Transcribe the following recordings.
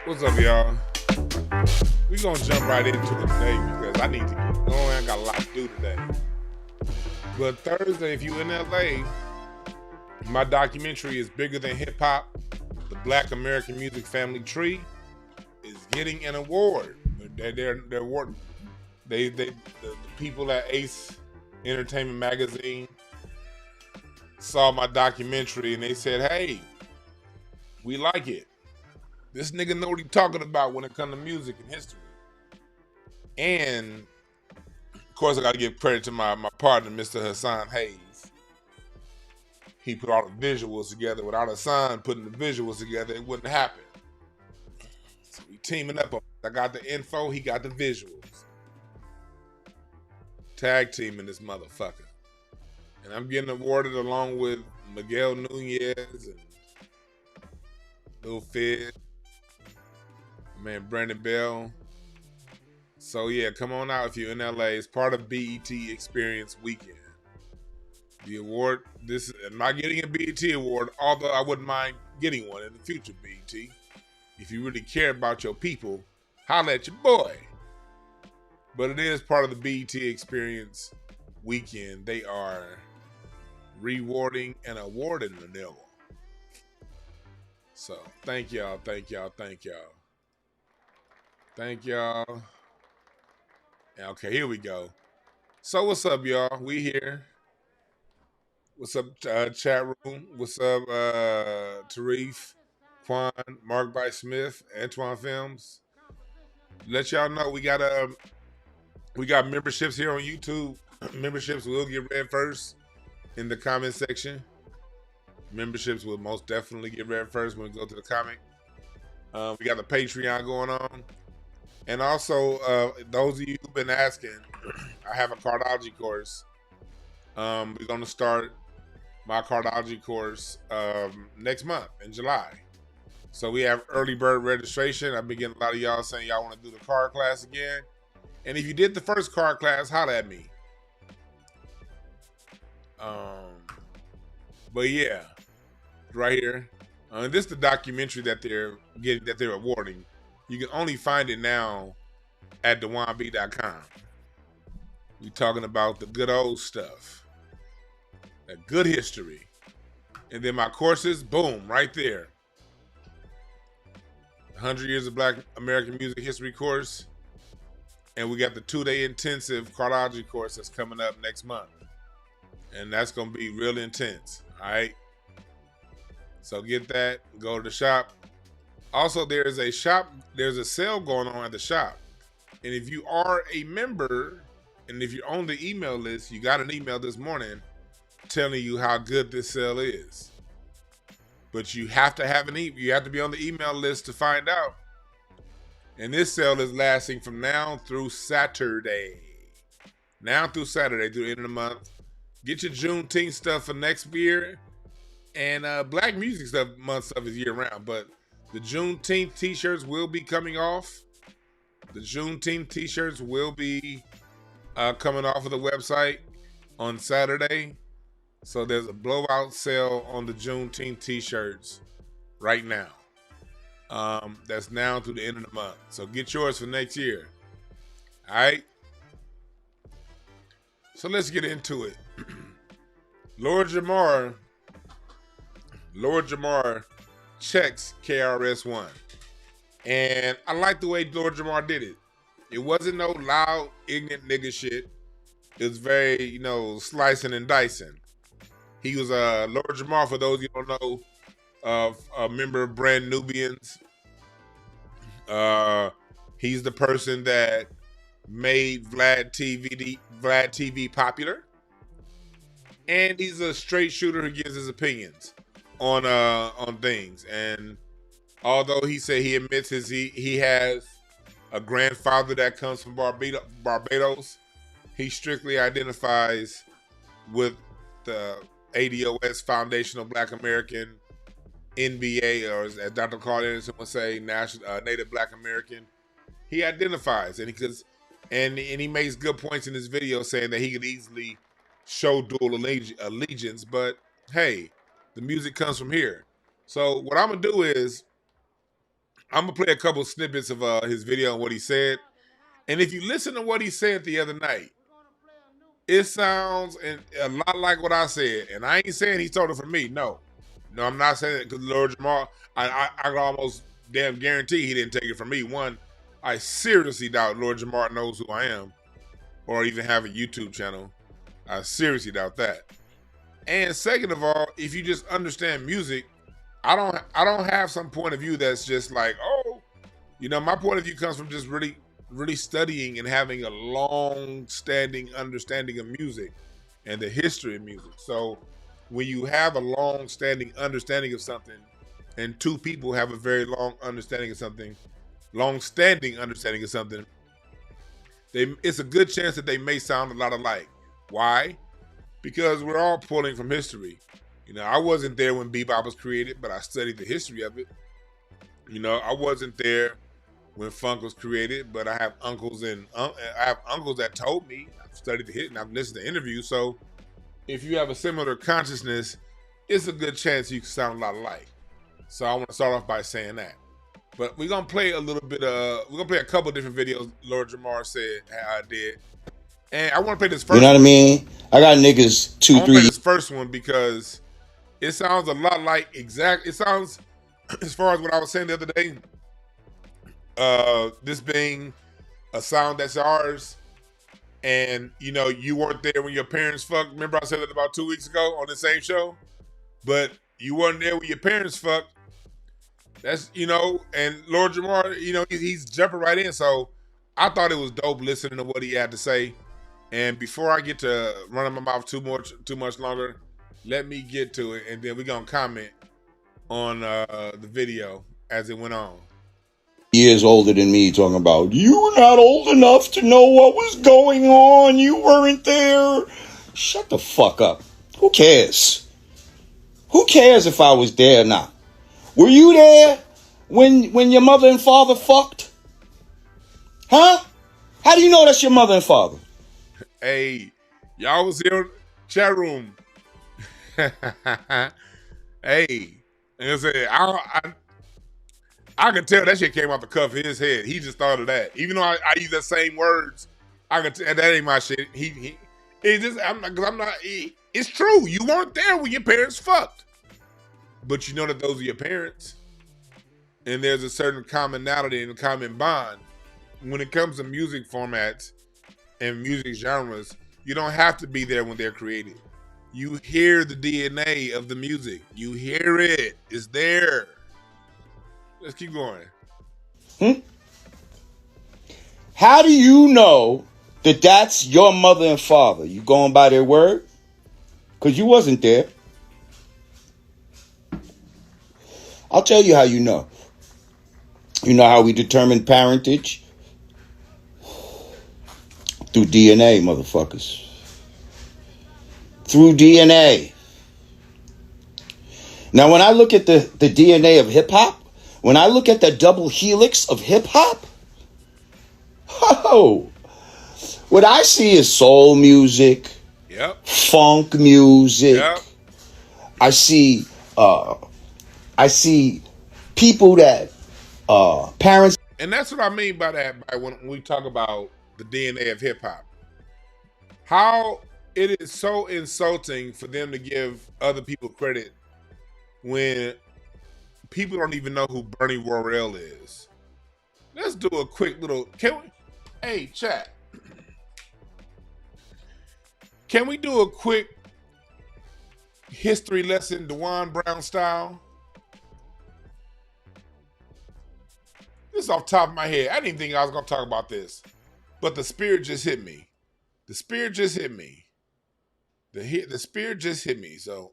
What's up, y'all? We gonna jump right into it today because I need to get going. I got a lot to do today. But Thursday, if you in LA, my documentary is Bigger Than Hip Hop, the Black American Music Family Tree, is getting an award. The people at Ace Entertainment Magazine saw my documentary and they said, "Hey, we like it. This nigga know what he talking about when it comes to music and history." And of course, I got to give credit to my partner, Mr. Hassan Hayes. He put all the visuals together. Without Hassan putting the visuals together, it wouldn't happen. So we teaming up. I got the info, he got the visuals. Tag teaming this motherfucker. And I'm getting awarded along with Miguel Nunez and Lil Fizz, man Brandon Bell. So yeah, come on out if you're in LA. It's part of BET Experience Weekend. The award, I'm not getting a BET award, although I wouldn't mind getting one in the future, BET. If you really care about your people, holla at your boy. But it is part of the BET Experience Weekend. They are rewarding and awarding the nigga. So thank y'all. Okay, here we go. So what's up, y'all? We here. What's up, chat room? What's up, Tarif, Quan, Mark by Smith, Antoine Films? Let y'all know we got memberships here on YouTube. Memberships will get read first in the comment section. Memberships will most definitely get read first when we go to the comic. We got the Patreon going on. And also, those of you who've been asking, I have a cardiology course. We're going to start my cardiology course next month in July. So we have early bird registration. I've been getting a lot of y'all saying y'all want to do the card class again. And if you did the first card class, holla at me. But yeah, right here. This is the documentary that they're awarding. You can only find it now at dewanb.com. We're talking about the good old stuff, that good history. And then my courses, boom, right there. 100 Years of Black American Music History course. And we got the 2-day intensive cardiology course that's coming up next month. And that's going to be real intense, all right? So get that, go to the shop. Also, there's a sale going on at the shop. And if you are a member, and if you're on the email list, you got an email this morning telling you how good this sale is. But you have to have you have to be on the email list to find out. And this sale is lasting from now through Saturday. Through the end of the month. Get your Juneteenth stuff for next year. And Black music stuff is year round. But the Juneteenth t-shirts will be coming off. The Juneteenth t-shirts will be coming off of the website on Saturday. So there's a blowout sale on the Juneteenth t-shirts right now. That's now through the end of the month. So get yours for next year. All right. So let's get into it. Lord Jamar checks KRS-One. And I like the way Lord Jamar did it. It wasn't no loud, ignorant nigga shit. It was very, slicing and dicing. He was Lord Jamar, for those you don't know, a member of Brand Nubians. He's the person that made Vlad TV popular. And he's a straight shooter who gives his opinions on things. And although he said he admits he has a grandfather that comes from Barbados, he strictly identifies with the ADOS, Foundational Black American, NBA, or as Dr. Carl Anderson would say, Native Black American. He identifies, and he makes good points in his video saying that he could easily show dual allegiance, but hey, the music comes from here. So what I'm gonna do is I'm gonna play a couple snippets of his video and what he said. And if you listen to what he said the other night, it sounds a lot like what I said. And I ain't saying he told it from me. No, I'm not saying it because Lord Jamar. I can almost damn guarantee he didn't take it from me. One, I seriously doubt Lord Jamar knows who I am, or even have a YouTube channel. I seriously doubt that. And second of all, if you just understand music, I don't have some point of view that's just like, oh, my point of view comes from just really studying and having a long-standing understanding of music and the history of music. So when you have a long-standing understanding of something, and two people have a very long-standing understanding of something, it's a good chance that they may sound a lot alike. Why? Because we're all pulling from history. I wasn't there when bebop was created, but I studied the history of it. I wasn't there when funk was created, but I have uncles that told me. I've studied the hit and I've listened to interviews. So if you have a similar consciousness, it's a good chance you can sound a lot alike. So I want to start off by saying that. But we're gonna play a little bit we're gonna play a couple different videos Lord Jamar said how I did. And I want to play this first one. You know what I mean? I got niggas 2, 3. I want to play this first one because it sounds a lot like it sounds, as far as what I was saying the other day, this being a sound that's ours, and you weren't there when your parents fucked. Remember I said that about 2 weeks ago on the same show? But you weren't there when your parents fucked. That's, and Lord Jamar, he's jumping right in. So I thought it was dope listening to what he had to say. And before I get to running my mouth too much longer, let me get to it, and then we're gonna comment on the video as it went on. Years older than me, talking about you were not old enough to know what was going on. You weren't there. Shut the fuck up. Who cares? Who cares if I was there or not? Were you there when your mother and father fucked? Huh? How do you know that's your mother and father? Hey, y'all was here in the chat room. Hey, and I said, I can tell that shit came off the cuff of his head. He just thought of that. Even though I use that same words, I can tell that ain't my shit. It's true. You weren't there when your parents fucked. But you know that those are your parents. And there's a certain commonality and a common bond. When it comes to music formats and music genres, you don't have to be there when they're created. You hear the DNA of the music. You hear it. It's there. Let's keep going. How do you know that that's your mother and father? You going by their word? Because you wasn't there. I'll tell you how you know. You know how we determine parentage? Through DNA, motherfuckers. Through DNA. Now, when I look at the DNA of hip-hop, when I look at the double helix of hip-hop, what I see is soul music, funk music. I see people that parents. And that's what I mean by that, by when we talk about the DNA of hip-hop. How it is so insulting for them to give other people credit when people don't even know who Bernie Worrell is. Let's do a quick little, hey, chat. Can we do a quick history lesson, DeJuan Brown style? This is off the top of my head. I didn't think I was going to talk about this, but the spirit just hit me. The spirit just hit me. The spirit just hit me, so.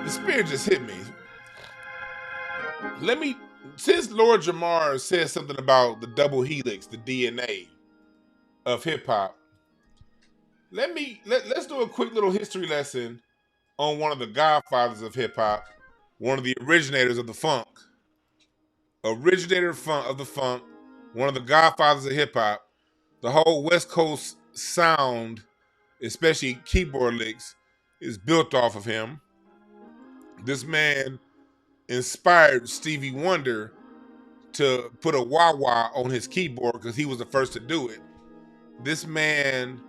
The spirit just hit me. Since Lord Jamar said something about the double helix, the DNA of hip hop, let's do a quick little history lesson on one of the godfathers of hip hop, one of the originators of the funk, originator of the funk, one of the godfathers of hip hop. The whole West Coast sound, especially keyboard licks, is built off of him. This man inspired Stevie Wonder to put a wah-wah on his keyboard because he was the first to do it. This man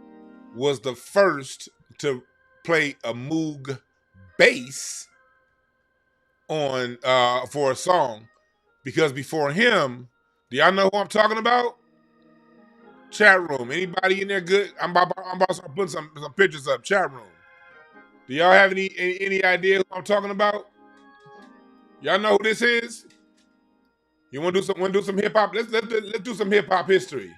was the first to play a Moog bass on for a song, because before him, do y'all know who I'm talking about? Chat room. Anybody in there good? I'm about to start putting some pictures up. Chat room. Do y'all have any idea who I'm talking about? Y'all know who this is? You want to do some hip hop? Let's do some hip hop history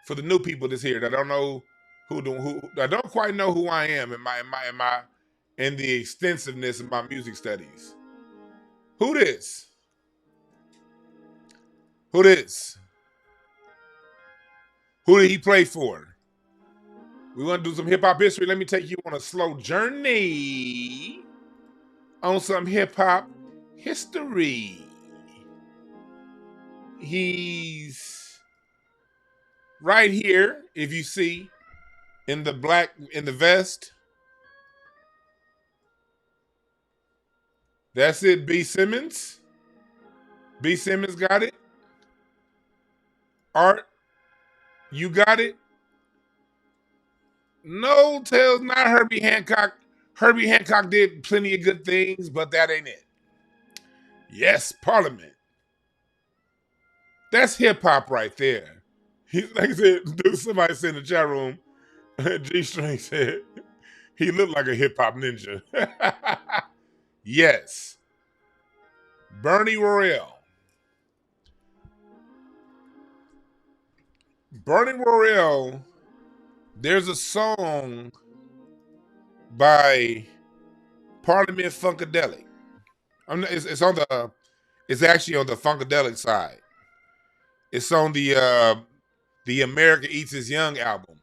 for the new people that's here that don't know who I don't quite know who I am in the extensiveness of my music studies. Who this? Who this? Who did he play for? We want to do some hip hop history. Let me take you on a slow journey on some hip hop history. He's right here, if you see, in the vest. That's it, B. Simmons. B. Simmons got it. Art, you got it. No, Tails, not Herbie Hancock. Herbie Hancock did plenty of good things, but that ain't it. Yes, Parliament. That's hip hop right there. Like I said, somebody said in the chat room, G String said, he looked like a hip hop ninja. Yes. Bernie Worrell. Bernie Worrell, there's a song by Parliament Funkadelic. It's actually on the Funkadelic side. It's on the America Eats Its Young album.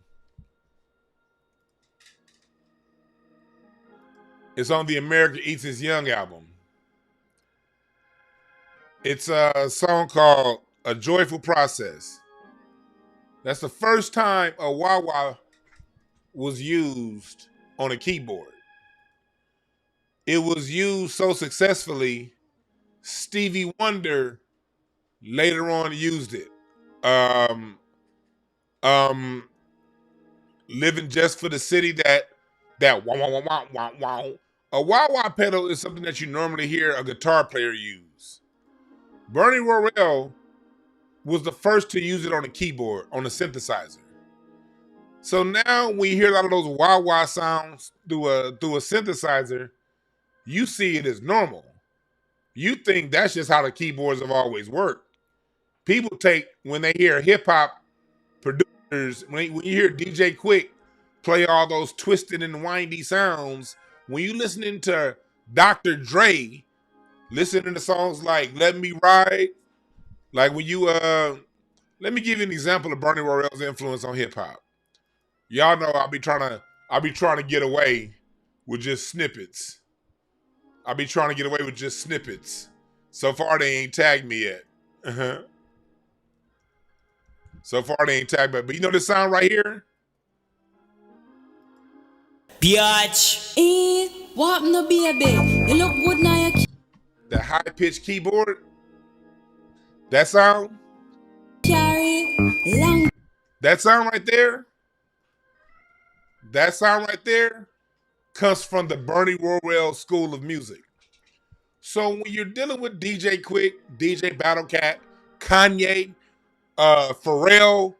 It's on the America Eats Its Young album. It's a song called A Joyful Process. That's the first time a wah-wah was used on a keyboard. It was used so successfully, Stevie Wonder later on used it. Living Just for the City, that wah wah wah wah wah wah. A wah wah pedal is something that you normally hear a guitar player use. Bernie Worrell was the first to use it on a keyboard, on a synthesizer. So now when you hear a lot of those wah wah sounds through a synthesizer, you see it as normal. You think that's just how the keyboards have always worked. People take, when they hear hip hop producers, when you hear DJ Quick play all those twisted and windy sounds, when you listening to Dr. Dre, listening to songs like Let Me Ride, like when you let me give you an example of Bernie Worrell's influence on hip hop. Y'all know I'll be trying to get away with just snippets. I'll be trying to get away with just snippets. So far they ain't tagged me yet. So far they ain't tagged me. But you know this sound right here? Biatch. What no baby? You look good now. That high-pitched keyboard. That sound? Carry long. That sound right there? That sound right there comes from the Bernie Worrell School of Music. So when you're dealing with DJ Quick, DJ Battlecat, Kanye, Pharrell,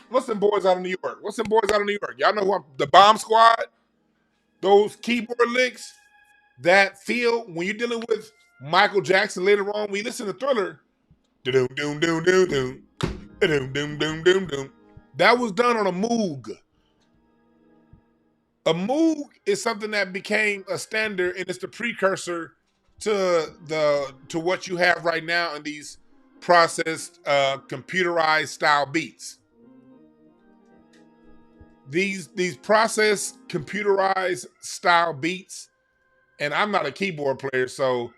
what's them boys out of New York? Y'all know who the Bomb Squad? Those keyboard licks, that feel when you're dealing with Michael Jackson later on. We listen to Thriller. Doom doom doom doom doom. Doom doom doom doom doom. That was done on a Moog. A Moog is something that became a standard, and it's the precursor to what you have right now in these processed, computerized style beats. These processed, computerized style beats And I'm not a keyboard player, so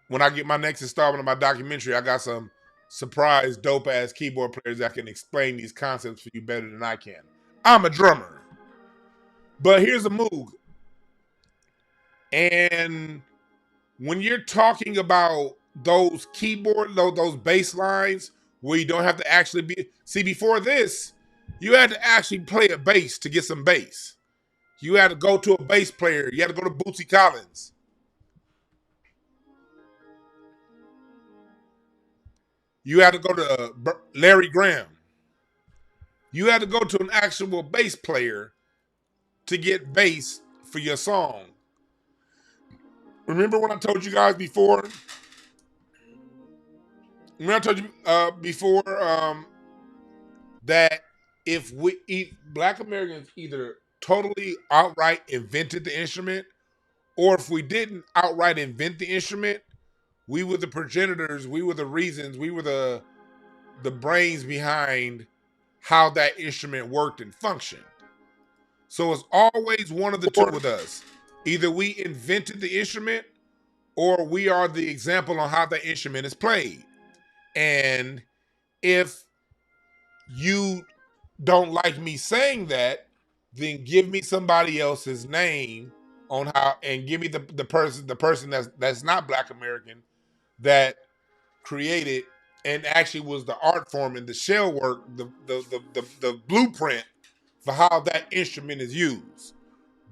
when I get my next installment of my documentary, I got some surprise dope ass keyboard players that can explain these concepts for you better than I can. I'm a drummer. But here's a Moog. And when you're talking about those keyboard, those bass lines where you don't have to actually be, see, before this, you had to actually play a bass to get some bass. You had to go to a bass player. You had to go to Bootsy Collins. You had to go to Larry Graham. You had to go to an actual bass player to get bass for your song. Remember when I told you guys before? Remember I told you before that if Black Americans either totally outright invented the instrument, or if we didn't outright invent the instrument, we were the progenitors, we were the reasons, we were the brains behind how that instrument worked and functioned. So it's always one of the two with us. Either we invented the instrument or we are the example on how the instrument is played. And if you don't like me saying that, then give me somebody else's name on how, and give me the person that's not Black American that created and actually was the art form and the shell work, the blueprint for how that instrument is used.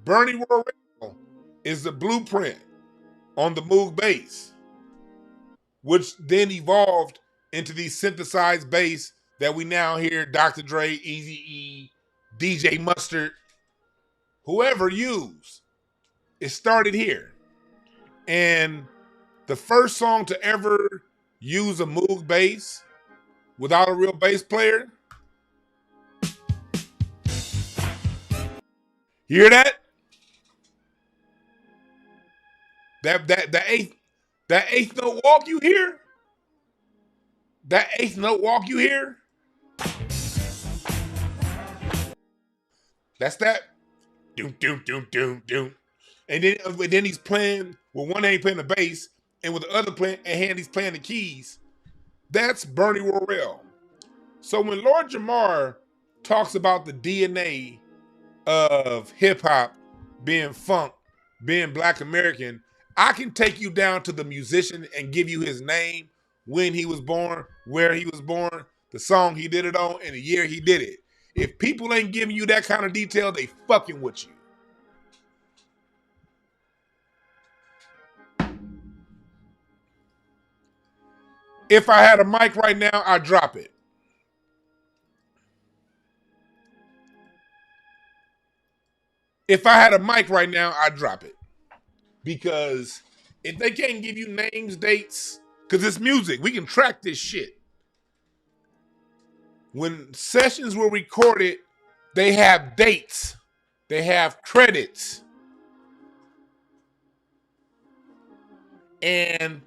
Bernie Worrell is the blueprint on the Moog bass, which then evolved into these synthesized bass that we now hear Dr. Dre, Eazy-E, DJ Mustard, whoever use. It started here. And the first song to ever use a Moog bass without a real bass player, you hear that? That eighth note walk you hear? That eighth note walk you hear? That's that. Doom, doom, doom, doom, doom. And then he's playing with one hand playing the bass, and with the other hand he's playing the keys. That's Bernie Worrell. So when Lord Jamar talks about the DNA of hip hop being funk, being Black American, I can take you down to the musician and give you his name, when he was born, where he was born, the song he did it on, and the year he did it. If people ain't giving you that kind of detail, they fucking with you. If I had a mic right now, I'd drop it. If I had a mic right now, I'd drop it. Because if they can't give you names, dates, because it's music, we can track this shit. When sessions were recorded, they have dates, they have credits. And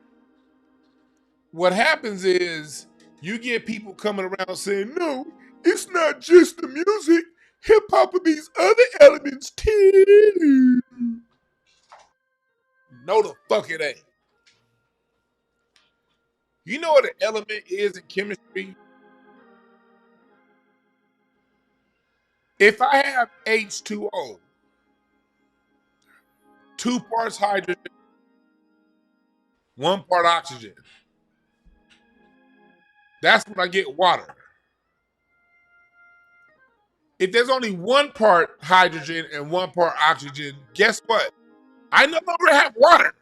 what happens is you get people coming around saying, no, it's not just the music. Hip hop with these other elements too. No, the fuck it ain't. You know what an element is in chemistry? If I have H2O, 2 parts hydrogen, 1 part oxygen, that's when I get water. If there's only 1 part hydrogen and 1 part oxygen, guess what? I no longer have water.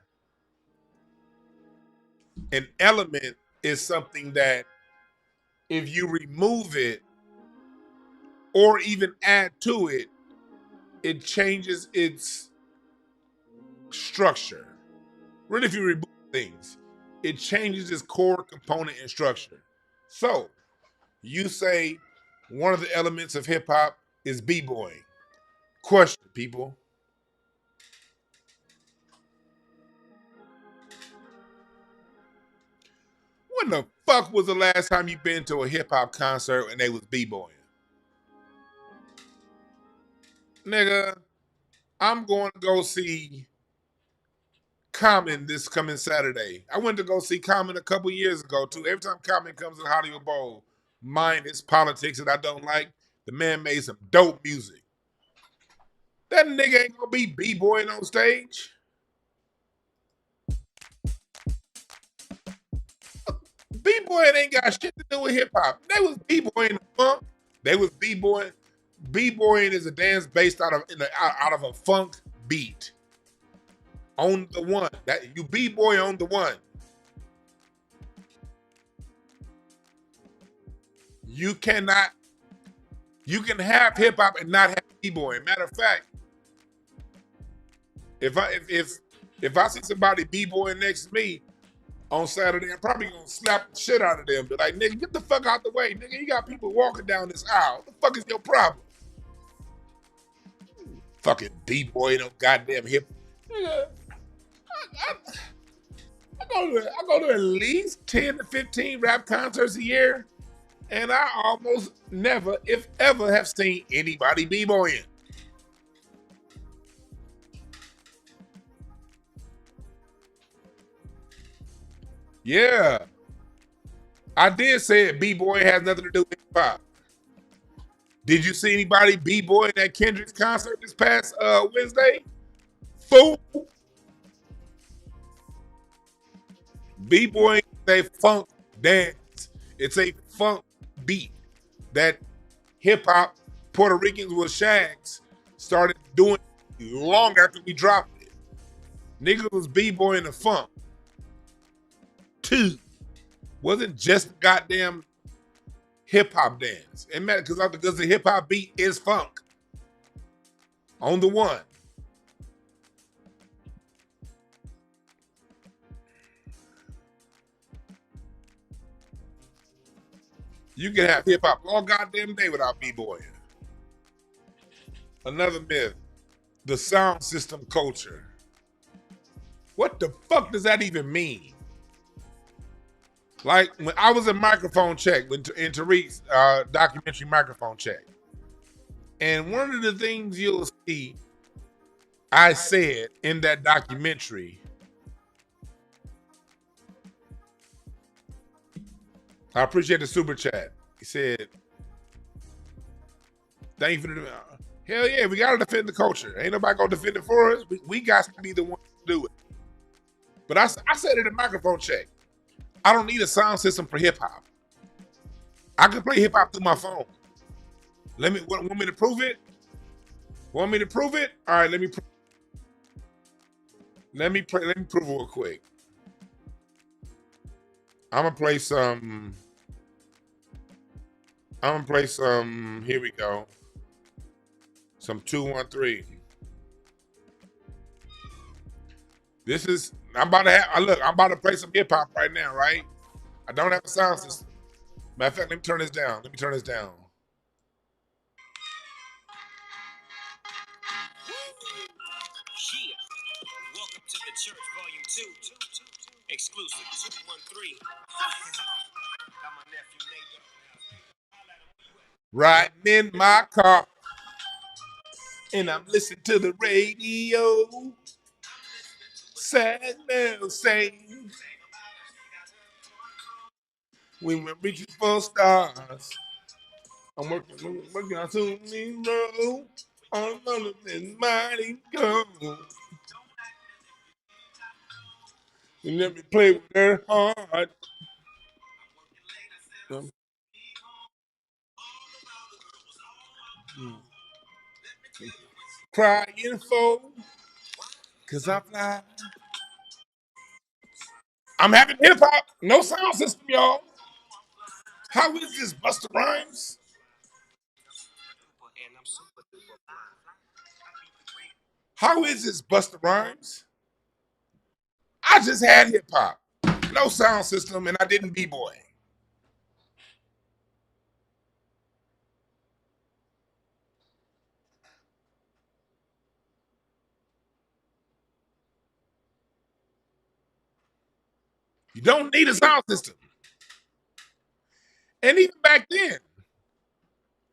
An element is something that if you remove it or even add to it, it changes its structure. Really, if you remove things, it changes its core component and structure. So, you say one of the elements of hip hop is b-boying. Question, people. When the fuck was the last time you been to a hip hop concert and they was b-boying? Nigga, I'm going to go see Common this coming Saturday. I went to go see Common a couple years ago too. Every time Common comes to the Hollywood Bowl, mine is politics that I don't like. The man made some dope music. That nigga ain't gonna be b-boying on stage. B-boying ain't got shit to do with hip hop. They was b-boying the funk. They was b-boying. B-boying is a dance based out of a funk beat. On the one. That you b-boy on the one. You can have hip hop and not have b-boying. Matter of fact, if I see somebody b-boying next to me on Saturday, I'm probably gonna slap the shit out of them. Be like, nigga, get the fuck out the way. Nigga, you got people walking down this aisle. What the fuck is your problem? Fucking b-boy, no goddamn hip. Nigga, I go to at least 10 to 15 rap concerts a year, and I almost never, if ever, have seen anybody b-boying. Yeah. I did say it, b-boy has nothing to do with hip hop. Did you see anybody b-boying at Kendrick's concert this past Wednesday? Fool. B-boying is a funk dance. It's a funk beat that hip hop Puerto Ricans with shags started doing long after we dropped it. Niggas was b-boying the funk. Two. Wasn't just a goddamn hip hop dance. It mattered because the hip hop beat is funk. On the one. You can have hip hop all goddamn day without b-boying. Another myth. The sound system culture. What the fuck does that even mean? Like when I was in Microphone Check, in Tariq's documentary Microphone Check, and one of the things you'll see I said in that documentary, I appreciate the super chat. He said, thank you for the, hell yeah, we gotta defend the culture. Ain't nobody gonna defend it for us. We got to be the ones to do it. But I said it in Microphone Check. I don't need a sound system for hip hop. I can play hip hop through my phone. Want me to prove it? Want me to prove it? All right, let me prove it real quick. I'm gonna play some. Here we go. Some 213. This is. I'm about to play some hip hop right now, right? I don't have a sound system. Matter of fact, let me turn this down. Yeah, welcome to the church, volume 2. Exclusive 213. Got my nephew Nate riding in my car, and I'm listening to the radio. Sad now saying we were reaching for stars. I'm working on tuning road on this mighty go. And let me play with their heart. Crying for, cause I'm fly. I'm having hip hop, no sound system, y'all. How is this, Busta Rhymes? How is this, Busta Rhymes? I just had hip hop, no sound system, and I didn't b-boy. You don't need a sound system. And even back then,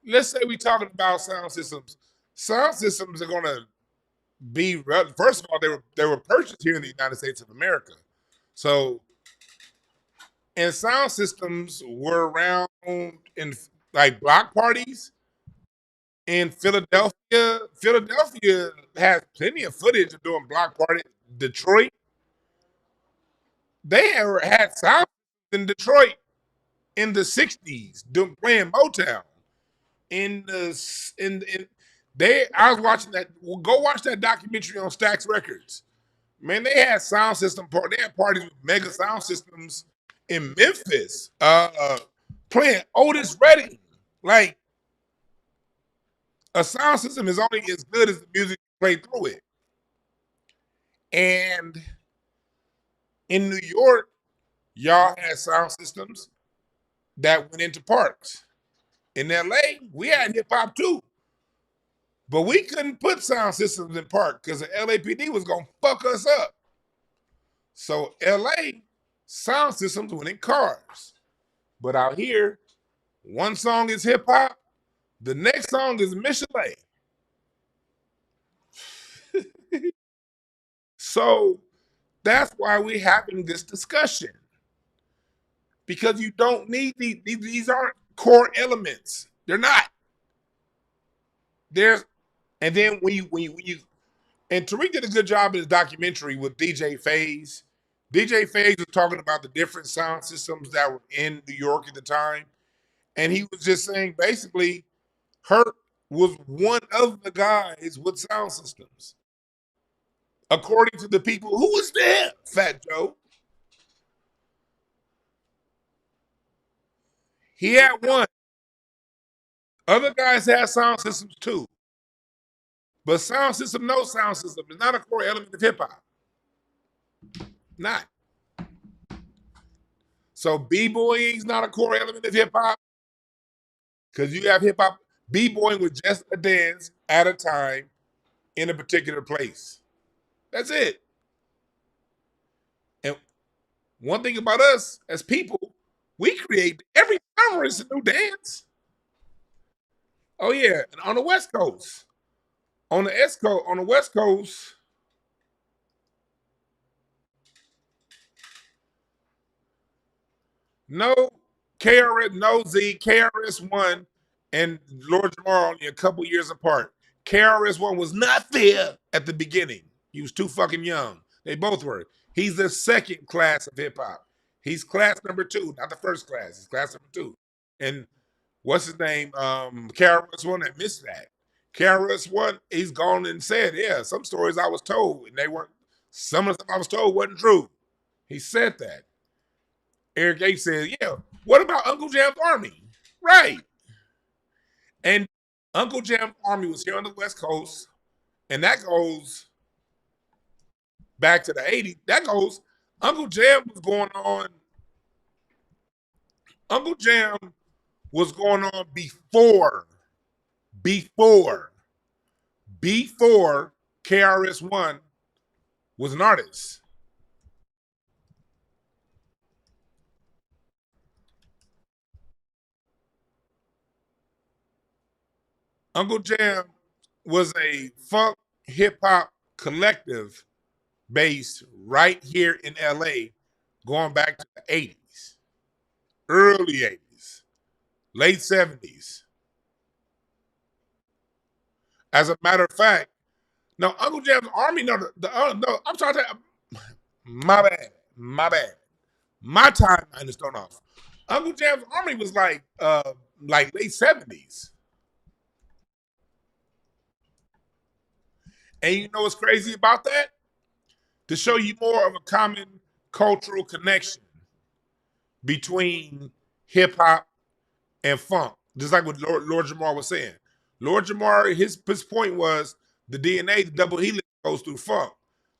let's say we're talking about sound systems. Sound systems are gonna First of all, they were purchased here in the United States of America. So, and sound systems were around in like block parties in Philadelphia. Philadelphia has plenty of footage of doing block parties. Detroit, they had sound in Detroit in the '60s, doing playing Motown. In the in they, I was watching that. Well, go watch that documentary on Stax Records. Man, they had sound system. They had parties with mega sound systems in Memphis, playing Otis Redding. Like, a sound system is only as good as the music played through it. And in New York, y'all had sound systems that went into parks. In LA, we had hip hop too. But we couldn't put sound systems in park because the LAPD was gonna fuck us up. So LA sound systems went in cars. But out here, one song is hip hop, the next song is Michelin. So that's why we're having this discussion. Because you don't need these aren't core elements. They're not. And then when you and Tariq did a good job in his documentary with DJ Faze. DJ Faze was talking about the different sound systems that were in New York at the time. And he was just saying basically, Hurt was one of the guys with sound systems. According to the people who was there, Fat Joe. He had one. Other guys had sound systems too. But sound system, no sound system, is not a core element of hip hop. Not. So b-boying is not a core element of hip hop. Because you have hip hop, b-boying with just a dance at a time in a particular place. That's it. And one thing about us as people, we create every summer is a new dance. Oh yeah, and on the West Coast, on the West Coast, no KRS-One and Lord Jamar only a couple years apart. KRS-One was not there at the beginning. He was too fucking young. They both were. He's the second class of hip hop. He's class number 2, not the first class. He's class number 2. And what's his name? KRS-One that missed that. KRS-One, he's gone and said, yeah, some stories I was told, and they weren't. Some of the stuff I was told wasn't true. He said that. Eric Gates said, yeah, what about Uncle Jam's Army? Right. And Uncle Jam's Army was here on the West Coast, and that goes back to the 80s. That goes, Uncle Jam was going on. Uncle Jam was going on before KRS-One was an artist. Uncle Jam was a funk hip hop collective based right here in LA, going back to the 80s, early 80s, late 70s. As a matter of fact, no, Uncle Jam's Army, no, no, I'm sorry, my bad, my timeline is thrown off. Uncle Jam's Army was like late 70s. And you know what's crazy about that? To show you more of a common cultural connection between hip hop and funk, just like what Lord Jamar was saying. Lord Jamar, his point was the DNA, the double helix goes through funk.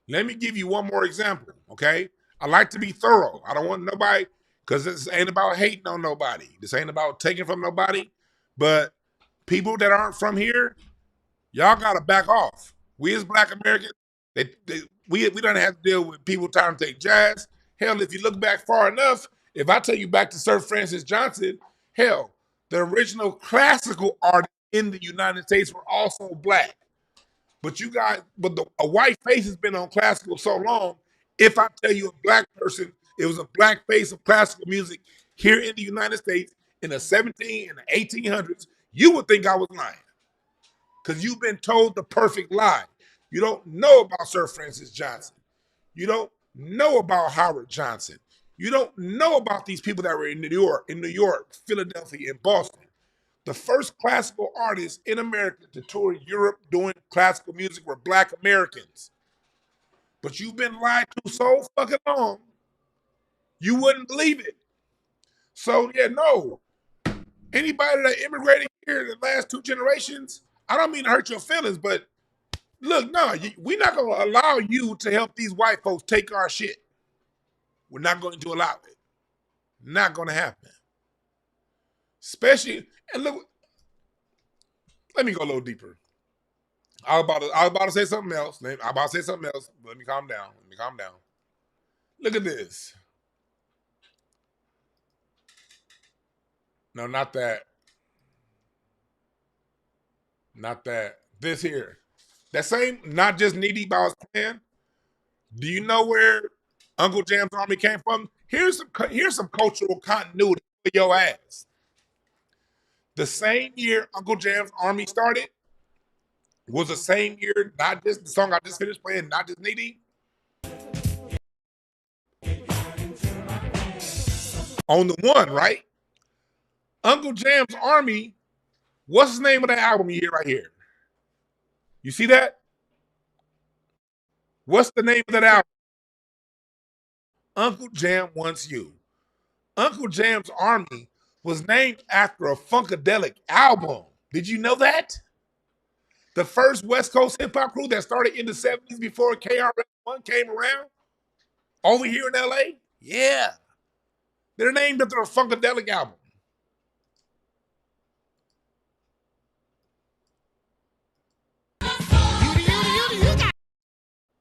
Let me give you one more example, okay? I like to be thorough. I don't want nobody, because this ain't about hating on nobody. This ain't about taking from nobody. But people that aren't from here, y'all gotta back off. We as Black Americans, we don't have to deal with people trying to take jazz. Hell, if you look back far enough, if I tell you back to Sir Francis Johnson, hell, the original classical artists in the United States were also Black. But a white face has been on classical so long. If I tell you a black person, it was a black face of classical music here in the United States in the 17 and the 1800s, you would think I was lying. Because you've been told the perfect lie. You don't know about Sir Francis Johnson. You don't know about Howard Johnson. You don't know about these people that were in New York, Philadelphia, and Boston. The first classical artists in America to tour Europe doing classical music were black Americans. But you've been lied to so fucking long, you wouldn't believe it. So, yeah, no. Anybody that immigrated here in the last 2 generations, I don't mean to hurt your feelings, but look, no, we're not going to allow you to help these white folks take our shit. We're not going to allow it. Not going to happen. Especially, and look, let me go a little deeper. I was about to say something else. Let me calm down. Look at this. No, not that. Not that. This here. That same, not just knee deep I was playing. Do you know where Uncle Jam's army came from? Here's some cultural continuity for your ass. The same year Uncle Jam's army started was the same year, not just the song I just finished playing, not just knee deep. On the one, right? Uncle Jam's army. What's the name of that album you hear right here? You see that? What's the name of that album? Uncle Jam Wants You. Uncle Jam's Army was named after a Funkadelic album. Did you know that? The first West Coast hip hop crew that started in the 70s before KRS-One came around over here in LA? Yeah. They're named after a Funkadelic album.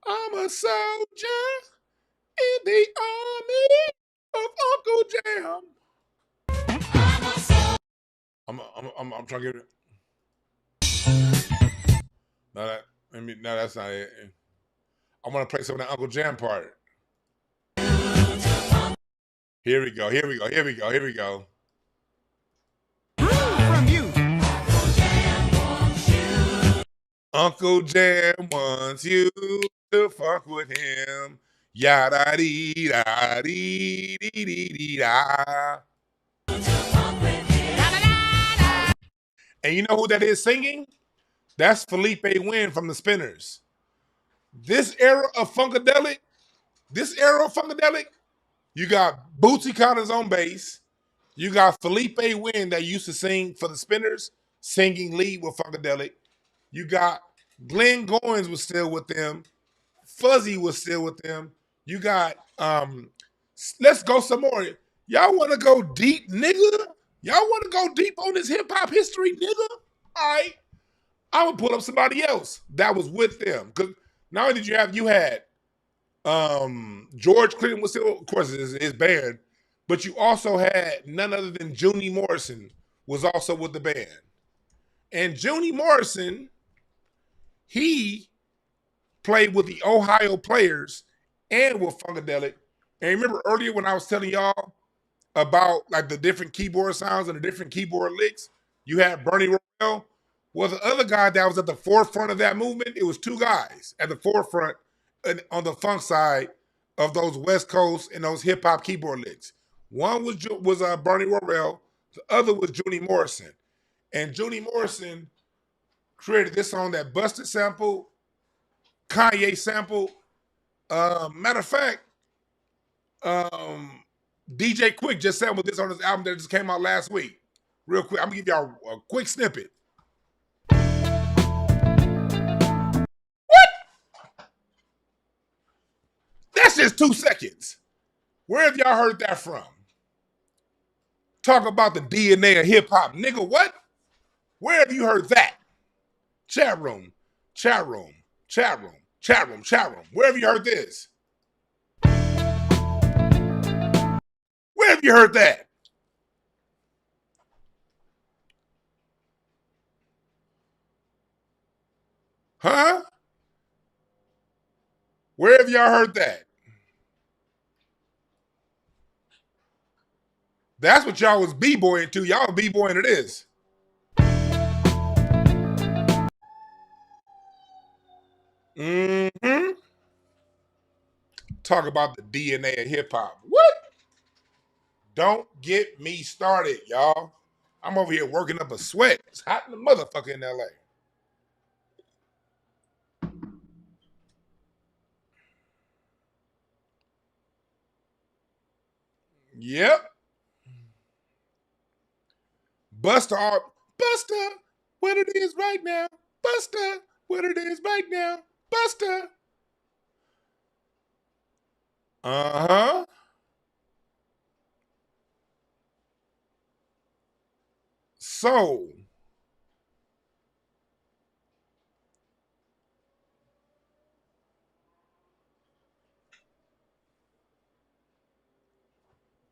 I'm a soldier in the army of Uncle Jam. I'm trying to get it. No, that's not it. I want to play some of that Uncle Jam part. Here we go. From you. Uncle Jam wants you to fuck with him. Yada dee da dee dee dee dee da. And you know who that is singing? That's Felipe Wynn from the Spinners. This era of Funkadelic, you got Bootsy Collins on bass. You got Felipe Wynn that used to sing for the Spinners, singing lead with Funkadelic. You got Glenn Goins was still with them. Fuzzy was still with them. You got, let's go some more. Y'all want to go deep, nigga? Y'all want to go deep on this hip-hop history, nigga? All right. I'm going to pull up somebody else that was with them. Because not only did you had George Clinton was still, of course, his band, but you also had none other than Junie Morrison was also with the band. And Junie Morrison, he played with the Ohio Players and with Funkadelic. And remember earlier when I was telling y'all about like the different keyboard sounds and the different keyboard licks, you had Bernie Worrell. Well, the other guy that was at the forefront of that movement, it was 2 guys at the forefront on the funk side of those West Coast and those hip hop keyboard licks. One was Bernie Worrell, the other was Junie Morrison. And Junie Morrison created this song that Busted sample, Kanye sample. Matter of fact, DJ Quick just sampled this on his album that just came out last week. Real quick, I'm gonna give y'all a quick snippet. What? That's just 2 seconds. Where have y'all heard that from? Talk about the DNA of hip hop. Nigga, what? Where have you heard that? Chat room. Where have you heard this? Where have you heard that? Huh? Where have y'all heard that? That's what y'all was b-boying to. Y'all was b-boying to this. Mm-hmm. Talk about the DNA of hip-hop. What? Don't get me started, y'all. I'm over here working up a sweat. It's hot in the motherfucker in LA. Yep. Buster, Buster, what it is right now. Buster, what it is right now. Buster. Uh-huh. So,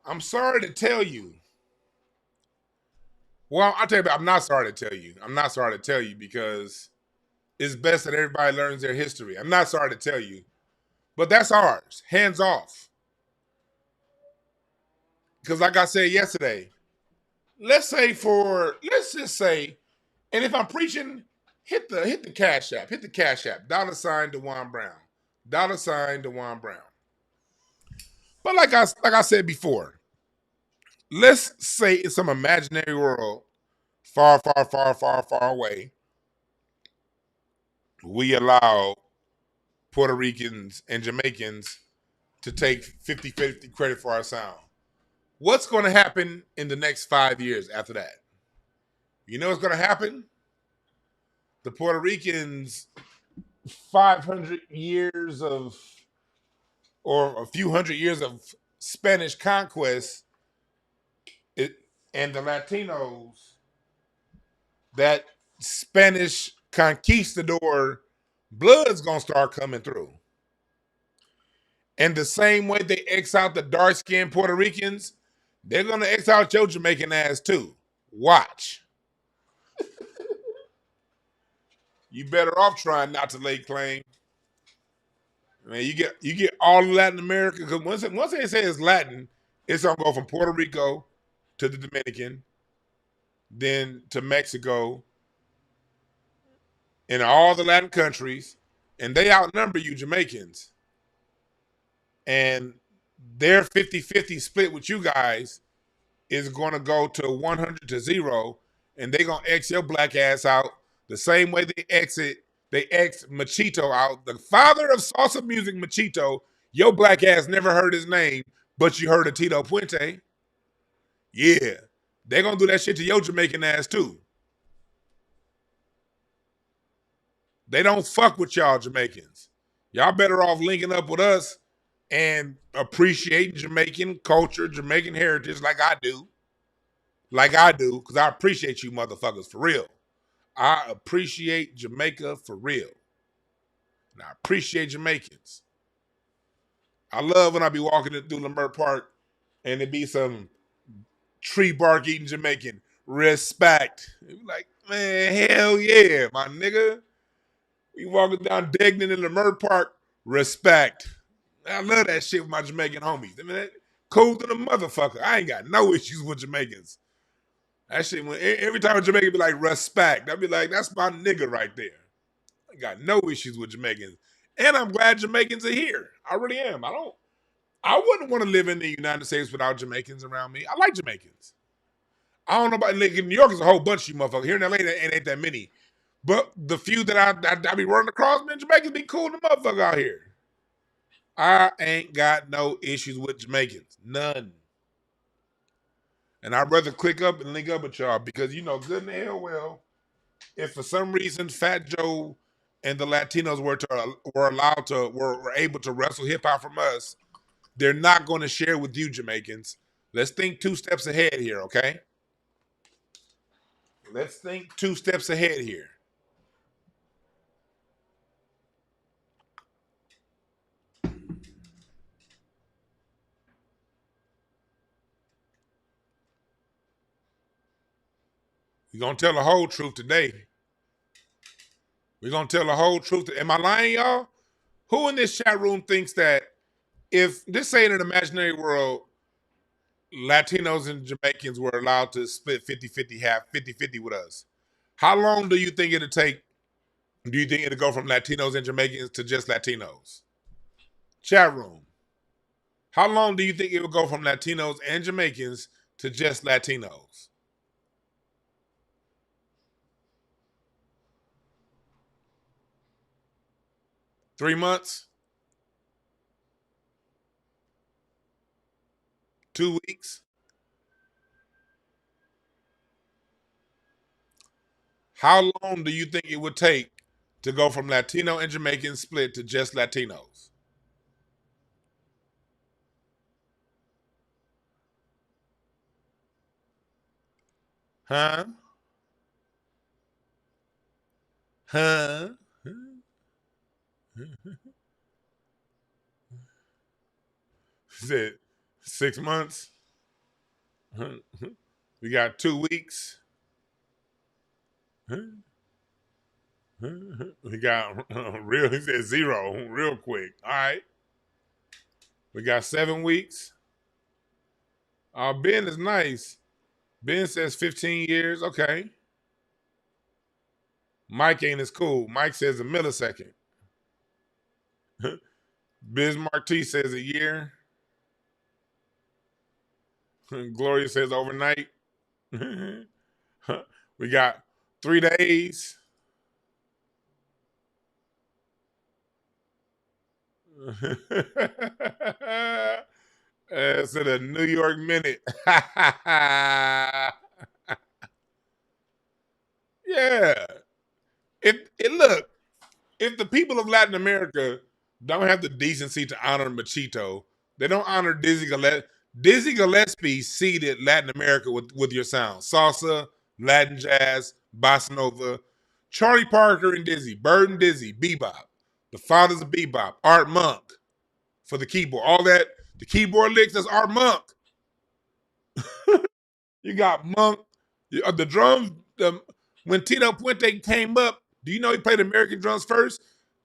I'm sorry to tell you. Well, I'll tell you, I'm not sorry to tell you. I'm not sorry to tell you because it's best that everybody learns their history. I'm not sorry to tell you, but that's ours. Hands off. Because like I said yesterday, let's just say, and if I'm preaching, hit the cash app. Hit the cash app. $ Dewan Brown. $ Dewan Brown. But like I said before, let's say it's some imaginary world far, far, far, far, far away. We allow Puerto Ricans and Jamaicans to take 50-50 credit for our sound. What's going to happen in the next 5 years after that? You know what's going to happen? The Puerto Ricans, 500 years of, or a few hundred years of Spanish conquest, and the Latinos, that Spanish conquistador blood's going to start coming through. And the same way they X out the dark-skinned Puerto Ricans, they're going to X out your Jamaican ass too. Watch. You better off trying not to lay claim. Man, you get all of Latin America, because once they say it's Latin, it's gonna go from Puerto Rico to the Dominican, then to Mexico, and all the Latin countries, and they outnumber you Jamaicans. And their 50-50 split with you guys is going to go to 100-0, and they're going to X your black ass out the same way they X Machito out. The father of salsa music, Machito, your black ass never heard his name, but you heard of Tito Puente. Yeah. They're going to do that shit to your Jamaican ass too. They don't fuck with y'all Jamaicans. Y'all better off linking up with us and appreciating Jamaican culture, Jamaican heritage like I do. Because I appreciate you motherfuckers for real. I appreciate Jamaica for real. And I appreciate Jamaicans. I love when I be walking through Lamert Park and it be some tree bark eating Jamaican. Respect. Like, man, hell yeah, my nigga. We walking down Degnan in Lamert Park. Respect. I love that shit with my Jamaican homies. I mean, that cool to the motherfucker. I ain't got no issues with Jamaicans. That shit, every time a Jamaican be like, respect, I'll be like, that's my nigga right there. I got no issues with Jamaicans. And I'm glad Jamaicans are here. I really am. I wouldn't want to live in the United States without Jamaicans around me. I like Jamaicans. I don't know about, like, in New York, there's a whole bunch of you motherfuckers. Here in LA, there ain't that many. But the few that I be running across, man, Jamaicans be cool to motherfucker out here. I ain't got no issues with Jamaicans. None. And I'd rather click up and link up with y'all because you know good and hell well, if for some reason Fat Joe and the Latinos were able to wrestle hip hop from us, they're not going to share with you Jamaicans. Let's think 2 steps ahead here, okay? Let's think 2 steps ahead here. We're going to tell the whole truth today. We're going to tell the whole truth. Am I lying, y'all? Who in this chat room thinks that if, just say in an imaginary world, Latinos and Jamaicans were allowed to split 50-50, half 50-50 with us, how long do you think it'll take? Do you think it'll go from Latinos and Jamaicans to just Latinos? Chat room. How long do you think it will go from Latinos and Jamaicans to just Latinos? Three months? 2 weeks? How long do you think it would take to go from Latino and Jamaican split to just Latinos? Huh? Huh? Said 6 months. We got 2 weeks. We got real. He said 0 real quick. All right. We got 7 weeks. Ben is nice. Ben says 15 years. Okay. Mike ain't as cool. Mike says a millisecond. Bismarck T says a year. Gloria says overnight. We got 3 days. It's in a New York minute. Yeah. Look, if the people of Latin America don't have the decency to honor Machito, they don't honor Dizzy Gillespie. Dizzy Gillespie seeded Latin America with your sound. Salsa, Latin jazz, bossa nova. Charlie Parker and Dizzy, Bird and Dizzy, bebop. The fathers of bebop. Art Monk for the keyboard. All that, the keyboard licks, that's Art Monk. You got Monk. The drums, when Tito Puente came up, do you know he played American drums first?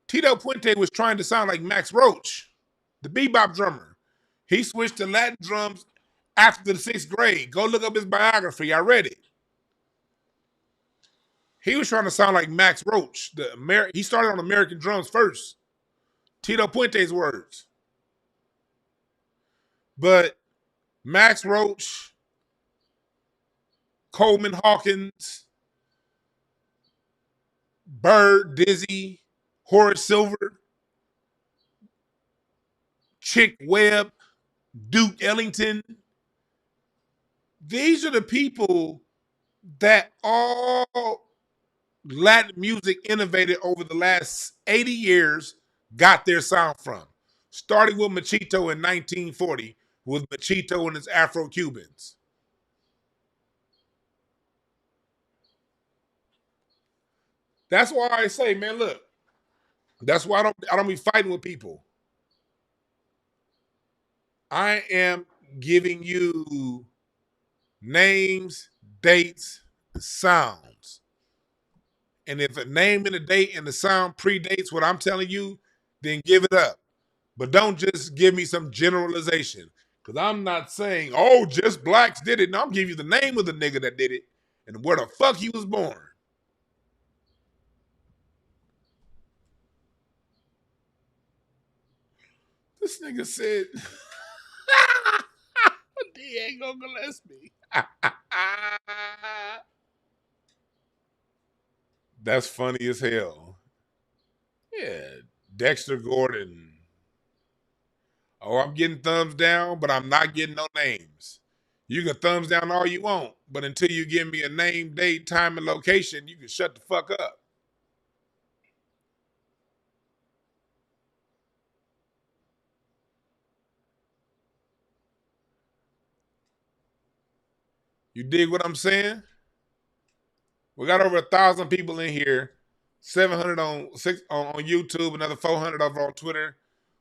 Tito Puente was trying to sound like Max Roach, the bebop drummer. He switched to Latin drums after the 6th grade. Go look up his biography. I read it. He was trying to sound like Max Roach. He started on American drums first. Tito Puente's words. But Max Roach, Coleman Hawkins, Bird, Dizzy, Horace Silver, Chick Webb, Duke Ellington. These are the people that all Latin music innovated over the last 80 years got their sound from. Starting with Machito in 1940 with Machito and his Afro-Cubans. That's why I say, man, look, that's why I don't be fighting with people. I am giving you names, dates, sounds. And if a name and a date and the sound predates what I'm telling you, then give it up. But don't just give me some generalization. Because I'm not saying, oh, just blacks did it. No, I'm giving you the name of the nigga that did it and where the fuck he was born. This nigga said, Diego Gillespie. That's funny as hell. Yeah, Dexter Gordon. Oh, I'm getting thumbs down, but I'm not getting no names. You can thumbs down all you want, but until you give me a name, date, time, and location, you can shut the fuck up. You dig what I'm saying? We got over 1,000 people in here, 700 on YouTube, another 400 over on Twitter.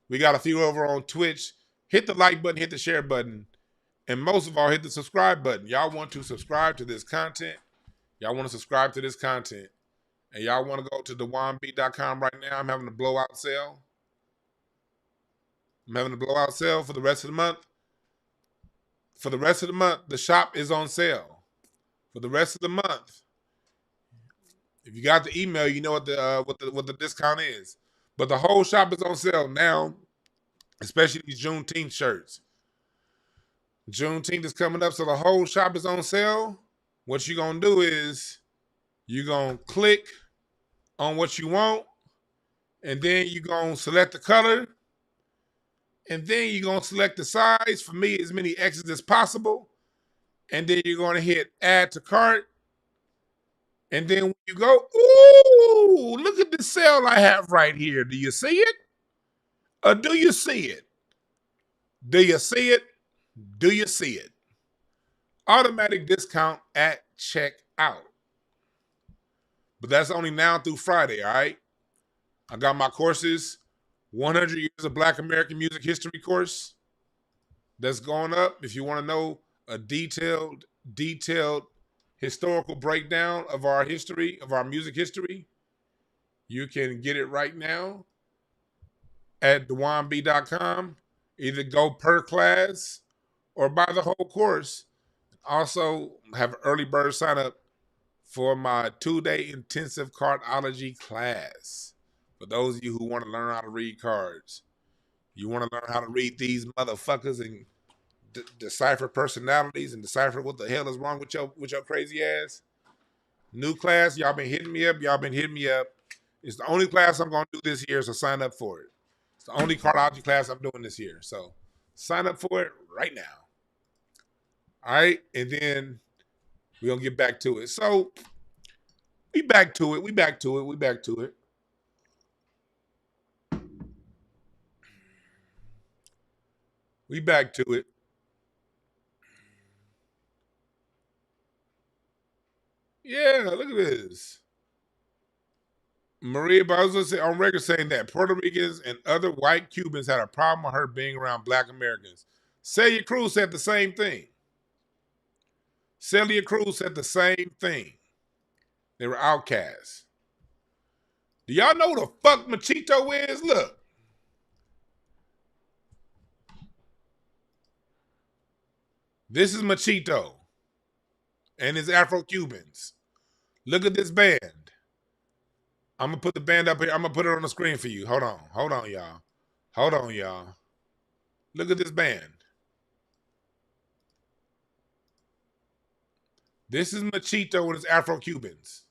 We got a few over on Twitch. Hit the like button, hit the share button, and most of all, hit the subscribe button. Y'all want to subscribe to this content? Y'all want to subscribe to this content? And y'all want to go to thewambeat.com right now? I'm having a blowout sale. I'm having a blowout sale for the rest of the month. For the rest of the month, the shop is on sale. For the rest of the month, if you got the email, you know what the discount is. But the whole shop is on sale now, especially these Juneteenth shirts. Juneteenth is coming up, so the whole shop is on sale. What you're gonna do is you're gonna click on what you want, and then you're gonna select the color, and then you're gonna select the size. For me, as many X's as possible. And then you're gonna hit add to cart. And then when you go, ooh, look at the sale I have right here. Do you see it? Or do you see it? Do you see it? Do you see it? Automatic discount at checkout. But that's only now through Friday, all right? I got my courses, 100 Years of Black American Music History course that's going up. If you want to know a detailed historical breakdown of our history, of our music history, you can get it right now at dewonb.com. Either go per class or buy the whole course. Also have an early bird sign up for my 2-day intensive cardology class. For those of you who want to learn how to read cards, you want to learn how to read these motherfuckers and decipher personalities and decipher what the hell is wrong with your crazy ass. New class, y'all been hitting me up. It's the only class I'm going to do this year, so sign up for it. It's the only cardology class I'm doing this year, so sign up for it right now. All right, and then we're going to get back to it. So we back to it. We back to it. Yeah, look at this. Maria Barzosa on record saying that Puerto Ricans and other white Cubans had a problem with her being around Black Americans. Celia Cruz said the same thing. They were outcasts. Do y'all know who the fuck Machito is? Look. This is Machito and his Afro-Cubans. Look at this band. I'm going to put the band up here. I'm going to put it on the screen for you. Hold on, y'all. Look at this band. This is Machito and his Afro-Cubans.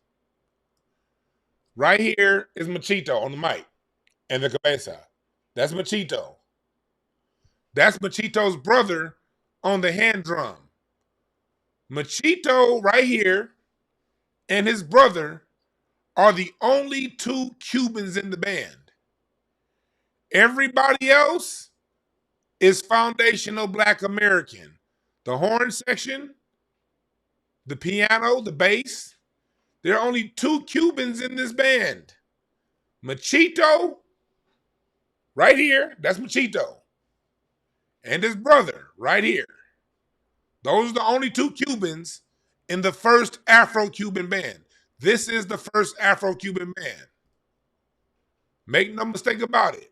Right here is Machito on the mic and the cabeza. That's Machito. That's Machito's brother on the hand drum. Machito right here and his brother are the only two Cubans in the band. Everybody else is foundational Black American. The horn section, the piano, the bass. There are only two Cubans in this band. Machito, right here, that's Machito. And his brother, right here. Those are the only two Cubans in the first Afro-Cuban band. This is the first Afro-Cuban band. Make no mistake about it.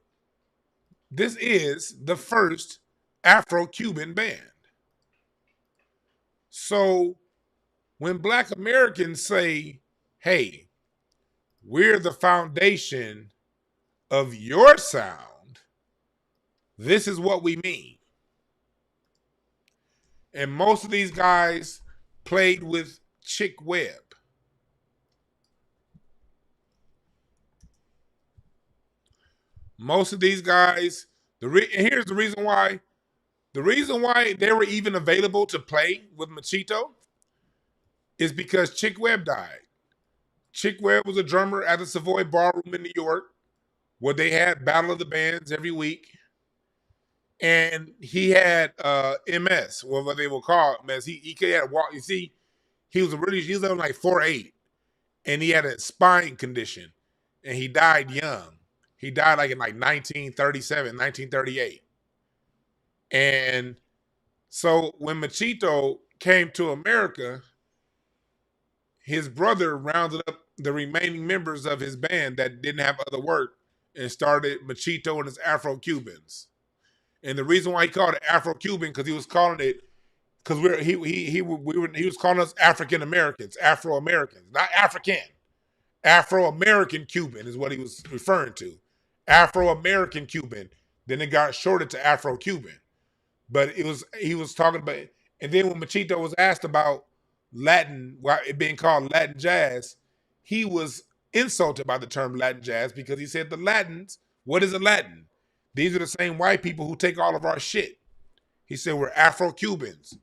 This is the first Afro-Cuban band. So when Black Americans say, hey, we're the foundation of your sound, this is what we mean. And most of these guys played with Chick Webb. Most of these guys, and here's the reason why. The reason why they were even available to play with Machito is because Chick Webb died. Chick Webb was a drummer at the Savoy Ballroom in New York, where they had Battle of the Bands every week. And he had MS, whatever they will call MS. He had walk. You see, he was on like 4'8", and he had a spine condition, and he died young. He died like in like 1937, 1938. And so when Machito came to America, his brother rounded up the remaining members of his band that didn't have other work and started Machito and his Afro-Cubans. And the reason why he called it Afro-Cuban, because he was calling it, because he was calling us African Americans, Afro Americans, not African. Afro American Cuban is what he was referring to. Afro American Cuban. Then it got shorted to Afro Cuban. But he was talking about, and then when Machito was asked about Latin, why it being called Latin jazz, he was insulted by the term Latin jazz because he said the Latins, what is a Latin? These are the same white people who take all of our shit. He said we're Afro-Cubans.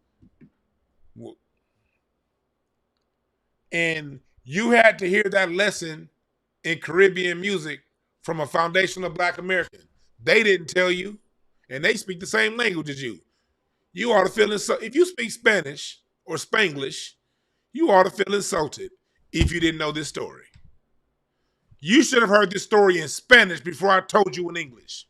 And you had to hear that lesson in Caribbean music from a foundational Black American. They didn't tell you, and they speak the same language as you. You ought to feel insulted. If you speak Spanish or Spanglish, you ought to feel insulted if you didn't know this story. You should have heard this story in Spanish before I told you in English.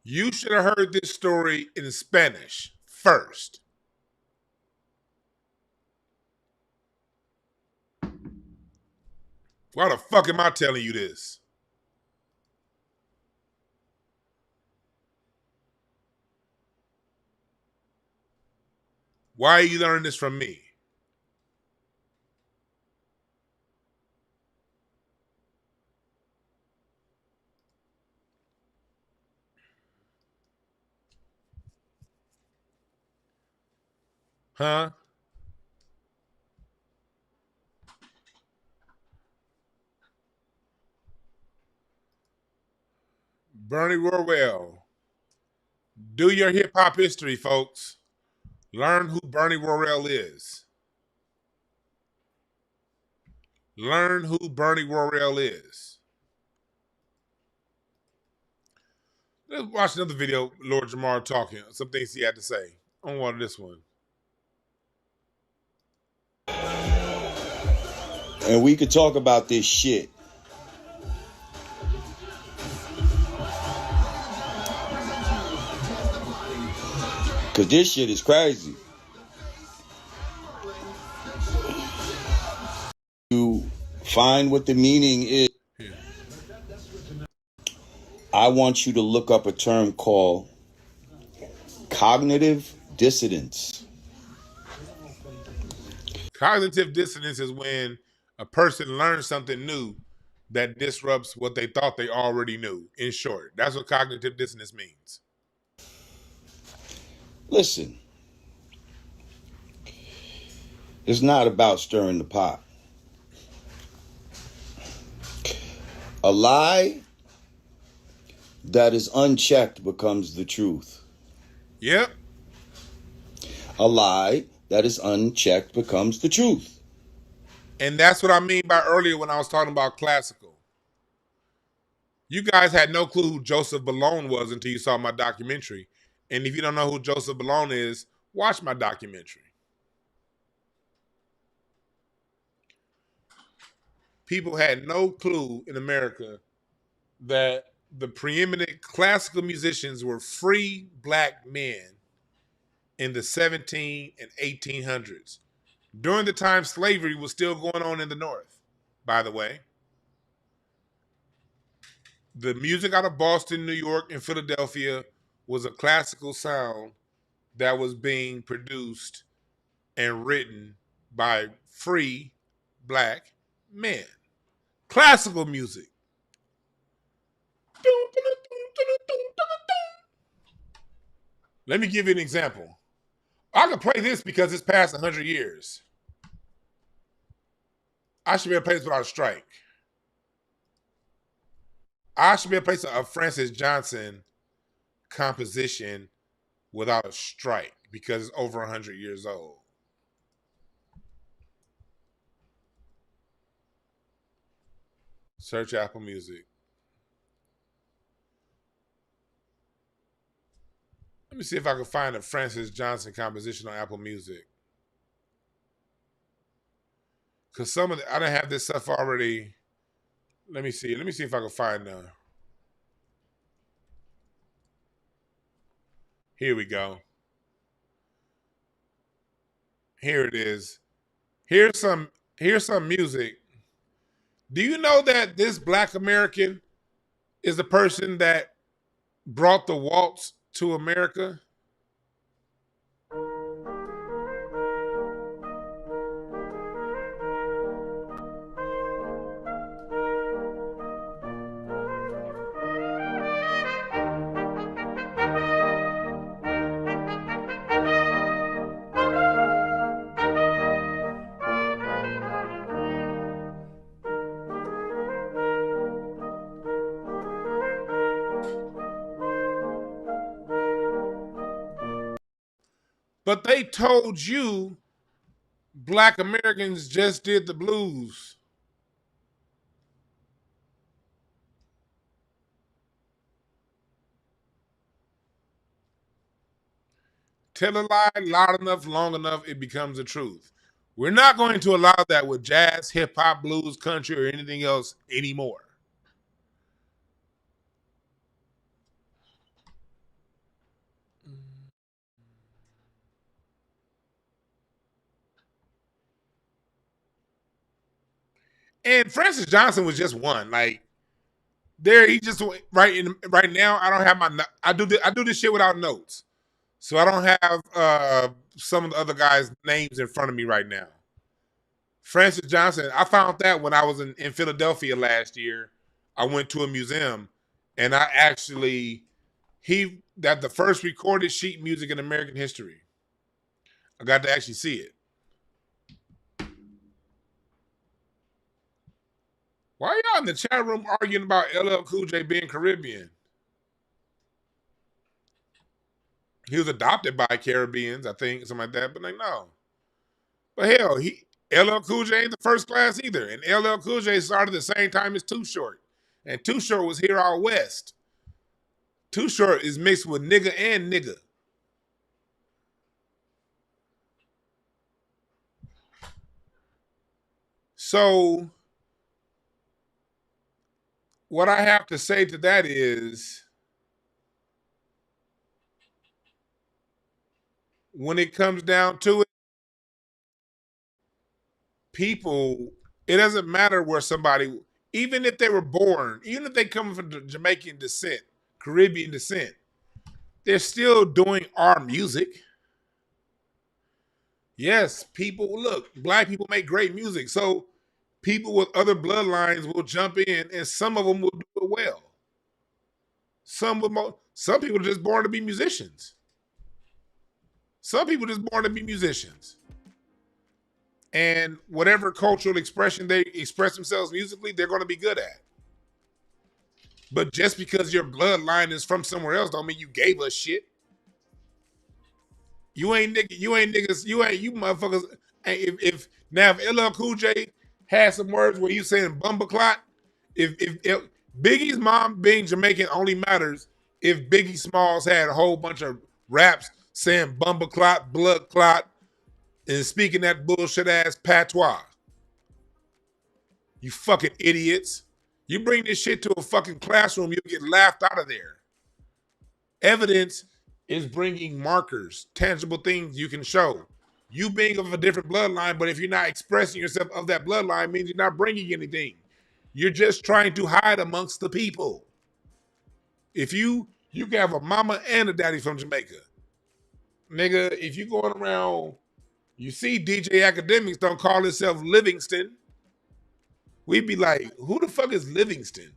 You should have heard this story in Spanish first. Why the fuck am I telling you this? Why are you learning this from me? Huh? Bernie Worrell. Do your hip hop history, folks. Learn who Bernie Worrell is. Learn who Bernie Worrell is. Let's watch another video, Lord Jamar talking, some things he had to say. I want this one. And we could talk about this shit. Because this shit is crazy. To find what the meaning is, I want you to look up a term called cognitive dissonance. Cognitive dissonance is when a person learns something new that disrupts what they thought they already knew. In short, that's what cognitive dissonance means. Listen, it's not about stirring the pot. A lie that is unchecked becomes the truth. Yep. A lie that is unchecked becomes the truth. And that's what I mean by earlier when I was talking about classical. You guys had no clue who Joseph Ballone was until you saw my documentary. And if you don't know who Joseph Ballone is, watch my documentary. People had no clue in America that the preeminent classical musicians were free Black men in the 17 and 1800s. During the time slavery was still going on in the North, by the way. The music out of Boston, New York, and Philadelphia was a classical sound that was being produced and written by free Black men. Classical music. Let me give you an example. I can play this because it's past 100 years. I should be able to play this without a strike. I should be able to play a Francis Johnson composition without a strike because it's over 100 years old. Search Apple Music. Let me see if I can find a Francis Johnson composition on Apple Music. Because some of the, I don't have this stuff already. Let me see. Let me see if I can find here we go. Here it is. Here's some music. Do you know that this Black American is the person that brought the waltz to America? But they told you Black Americans just did the blues. Tell a lie loud enough, long enough, it becomes the truth. We're not going to allow that with jazz, hip hop, blues, country, or anything else anymore. And Francis Johnson was just one. Like there, he just right now. I don't have my. I do this shit without notes, so I don't have some of the other guys' names in front of me right now. Francis Johnson. I found that when I was in Philadelphia last year. I went to a museum, and I actually the first recorded sheet music in American history. I got to actually see it. Why are y'all in the chat room arguing about LL Cool J being Caribbean? He was adopted by Caribbeans, I think, something like that. But like, no. But hell, LL Cool J ain't the first class either. And LL Cool J started the same time as Too Short. And Too Short was here out west. Too Short is mixed with nigga and nigga. So what I have to say to that is, when it comes down to it, people, it doesn't matter where somebody, even if they were born, even if they come from Jamaican descent, Caribbean descent, they're still doing our music. Yes, people, look, Black people make great music. So people with other bloodlines will jump in and some of them will do it well. Some people are just born to be musicians. Some people are just born to be musicians. And whatever cultural expression they express themselves musically, they're going to be good at. But just because your bloodline is from somewhere else don't mean you gave us shit. You ain't niggas, you motherfuckers. If LL Cool J had some words where you saying bumbleclot, if Biggie's mom being Jamaican only matters if Biggie Smalls had a whole bunch of raps saying bumbleclot, blood clot, and speaking that bullshit ass patois. You fucking idiots. You bring this shit to a fucking classroom, you'll get laughed out of there. Evidence is bringing markers, tangible things you can show. You being of a different bloodline, but if you're not expressing yourself of that bloodline, means you're not bringing anything. You're just trying to hide amongst the people. If you can have a mama and a daddy from Jamaica. Nigga, if you going around, you see DJ Academics don't call himself Livingston. We'd be like, who the fuck is Livingston?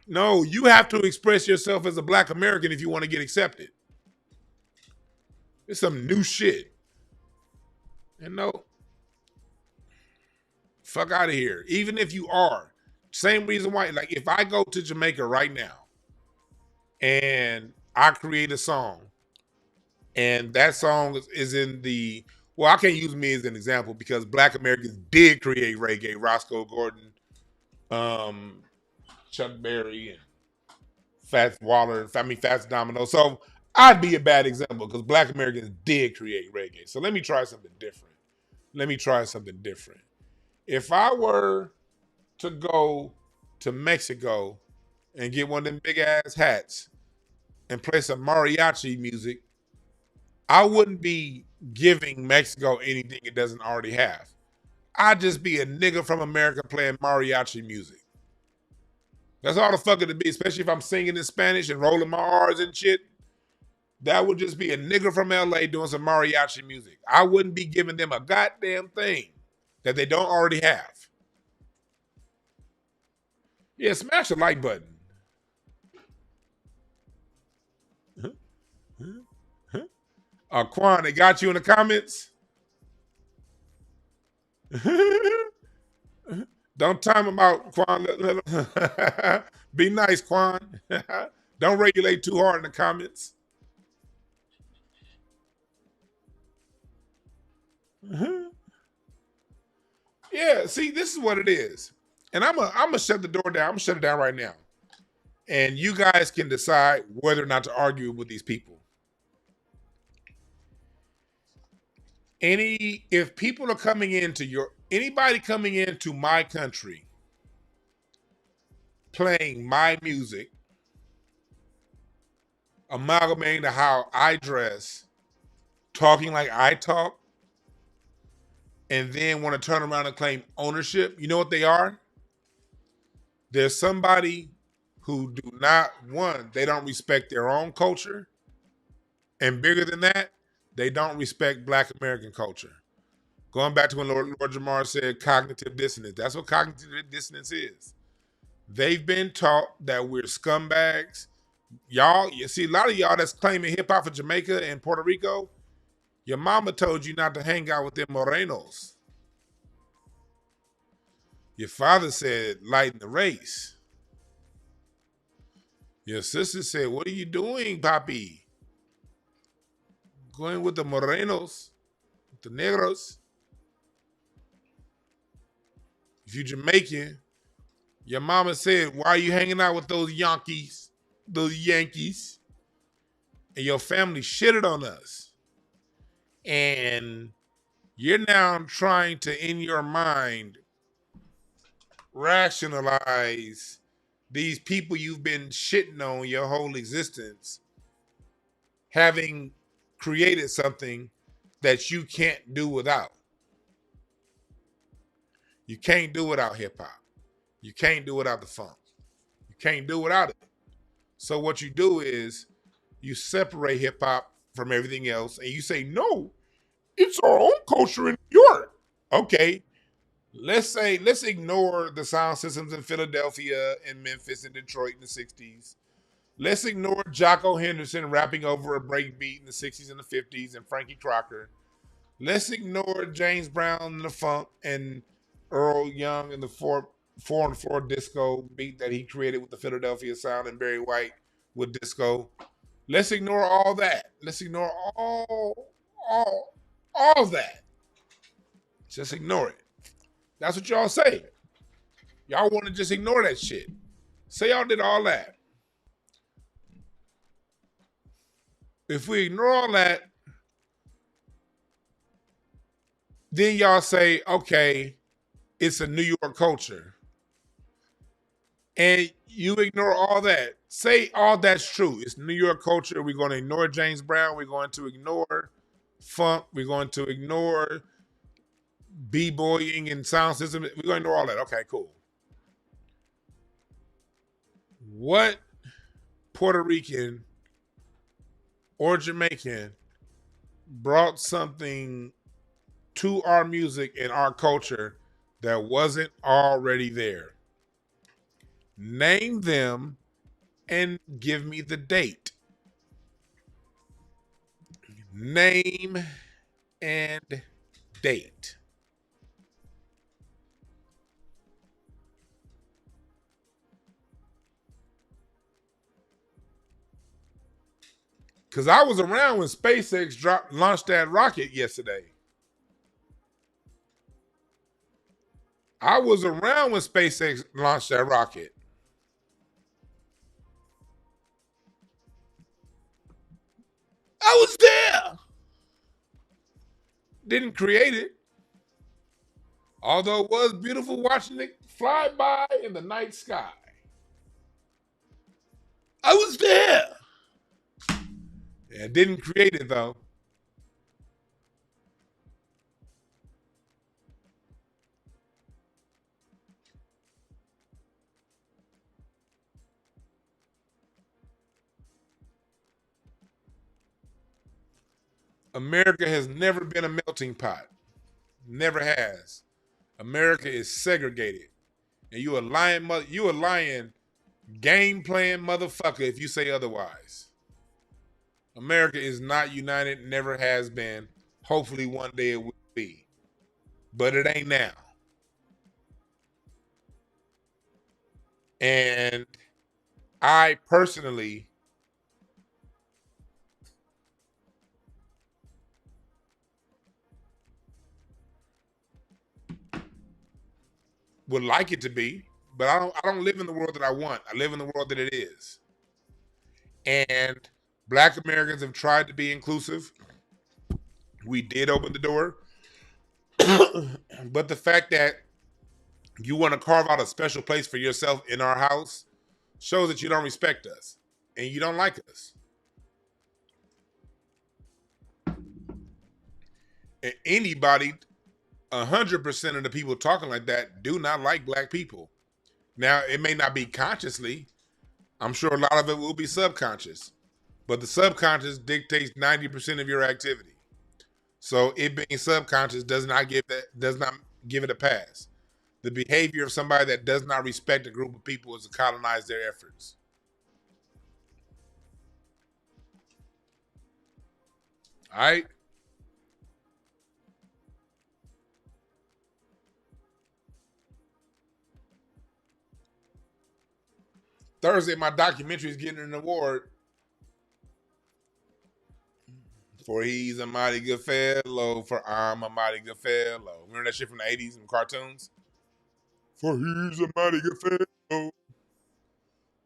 No, you have to express yourself as a Black American if you want to get accepted. It's some new shit. And no, fuck out of here. Even if you are. Same reason why, like if I go to Jamaica right now and I create a song and that song is in the, well, I can't use me as an example because Black Americans did create reggae. Roscoe Gordon, Chuck Berry, and Fats Waller, Fats Domino. So I'd be a bad example because Black Americans did create reggae. So let me try something different. If I were to go to Mexico and get one of them big ass hats and play some mariachi music, I wouldn't be giving Mexico anything it doesn't already have. I'd just be a nigga from America playing mariachi music. That's all the fuck it'd be, especially if I'm singing in Spanish and rolling my R's and shit. That would just be a nigga from LA doing some mariachi music. I wouldn't be giving them a goddamn thing that they don't already have. Yeah, smash the like button. Quan, they got you in the comments? Don't time them out, Quan. Be nice, Quan. Don't regulate too hard in the comments. Yeah, see, this is what it is. And I'm gonna shut the door down. I'm gonna shut it down right now. And you guys can decide whether or not to argue with these people. If people are coming into anybody coming into my country playing my music, amalgamating to how I dress, talking like I talk, and then want to turn around and claim ownership, you know what they are? There's somebody who do not, one, they don't respect their own culture, and bigger than that, they don't respect Black American culture. Going back to when Lord Jamar said cognitive dissonance, that's what cognitive dissonance is. They've been taught that we're scumbags. Y'all, you see a lot of y'all that's claiming hip hop for Jamaica and Puerto Rico, your mama told you not to hang out with them morenos. Your father said lighten the race. Your sister said, what are you doing, papi? Going with the morenos, the negros. If you're Jamaican, your mama said, why are you hanging out with those Yankees? And your family shitted on us. And you're now trying to, in your mind, rationalize these people you've been shitting on your whole existence, having created something that you can't do without. You can't do without hip hop. You can't do without the funk. You can't do without it. So what you do is you separate hip hop from everything else and you say, no, it's our own culture in New York. Okay, let's ignore the sound systems in Philadelphia and Memphis and Detroit in the 60s. Let's ignore Jocko Henderson rapping over a breakbeat in the 60s and the 50s and Frankie Crocker. Let's ignore James Brown and the funk and Earl Young and the four on the floor disco beat that he created with the Philadelphia sound and Barry White with disco. Let's ignore all that. Let's ignore all that. Just ignore it. That's what y'all say. Y'all want to just ignore that shit. Say y'all did all that. If we ignore all that, then y'all say, okay, it's a New York culture. And you ignore all that. Say all that's true. It's New York culture. We're going to ignore James Brown. We're going to ignore funk. We're going to ignore b-boying and sound system. We're going to ignore all that. Okay, cool. What Puerto Rican or Jamaican brought something to our music and our culture that wasn't already there? Name them and give me the date. Name and date. Because I was around when SpaceX launched that rocket yesterday. I was around when SpaceX launched that rocket. I was there. Didn't create it. Although it was beautiful watching it fly by in the night sky. I was there. Yeah, didn't create it though. America has never been a melting pot. Never has. America is segregated. And you a lying game playing motherfucker if you say otherwise. America is not united, never has been. Hopefully one day it will be. But it ain't now. And I personally would like it to be, but I don't live in the world that I want. I live in the world that it is. And Black Americans have tried to be inclusive. We did open the door. But the fact that you want to carve out a special place for yourself in our house shows that you don't respect us and you don't like us. And anybody, 100% of the people talking like that do not like Black people. Now, it may not be consciously. I'm sure a lot of it will be subconscious. But the subconscious dictates 90% of your activity. So it being subconscious does not give it a pass. The behavior of somebody that does not respect a group of people is to colonize their efforts. All right? Thursday, my documentary is getting an award for He's a Mighty Good Fellow, for I'm a Mighty Good Fellow. Remember that shit from the 80s in cartoons? For he's a mighty good fellow,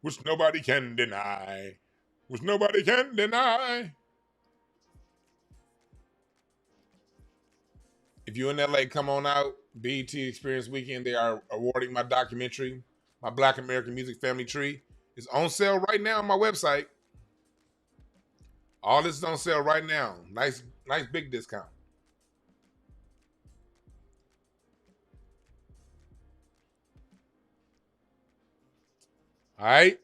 which nobody can deny. Which nobody can deny. If you're in LA, come on out. BET Experience Weekend, they are awarding my documentary, my Black American Music Family Tree. It's on sale right now on my website. All this is on sale right now. Nice big discount. All right.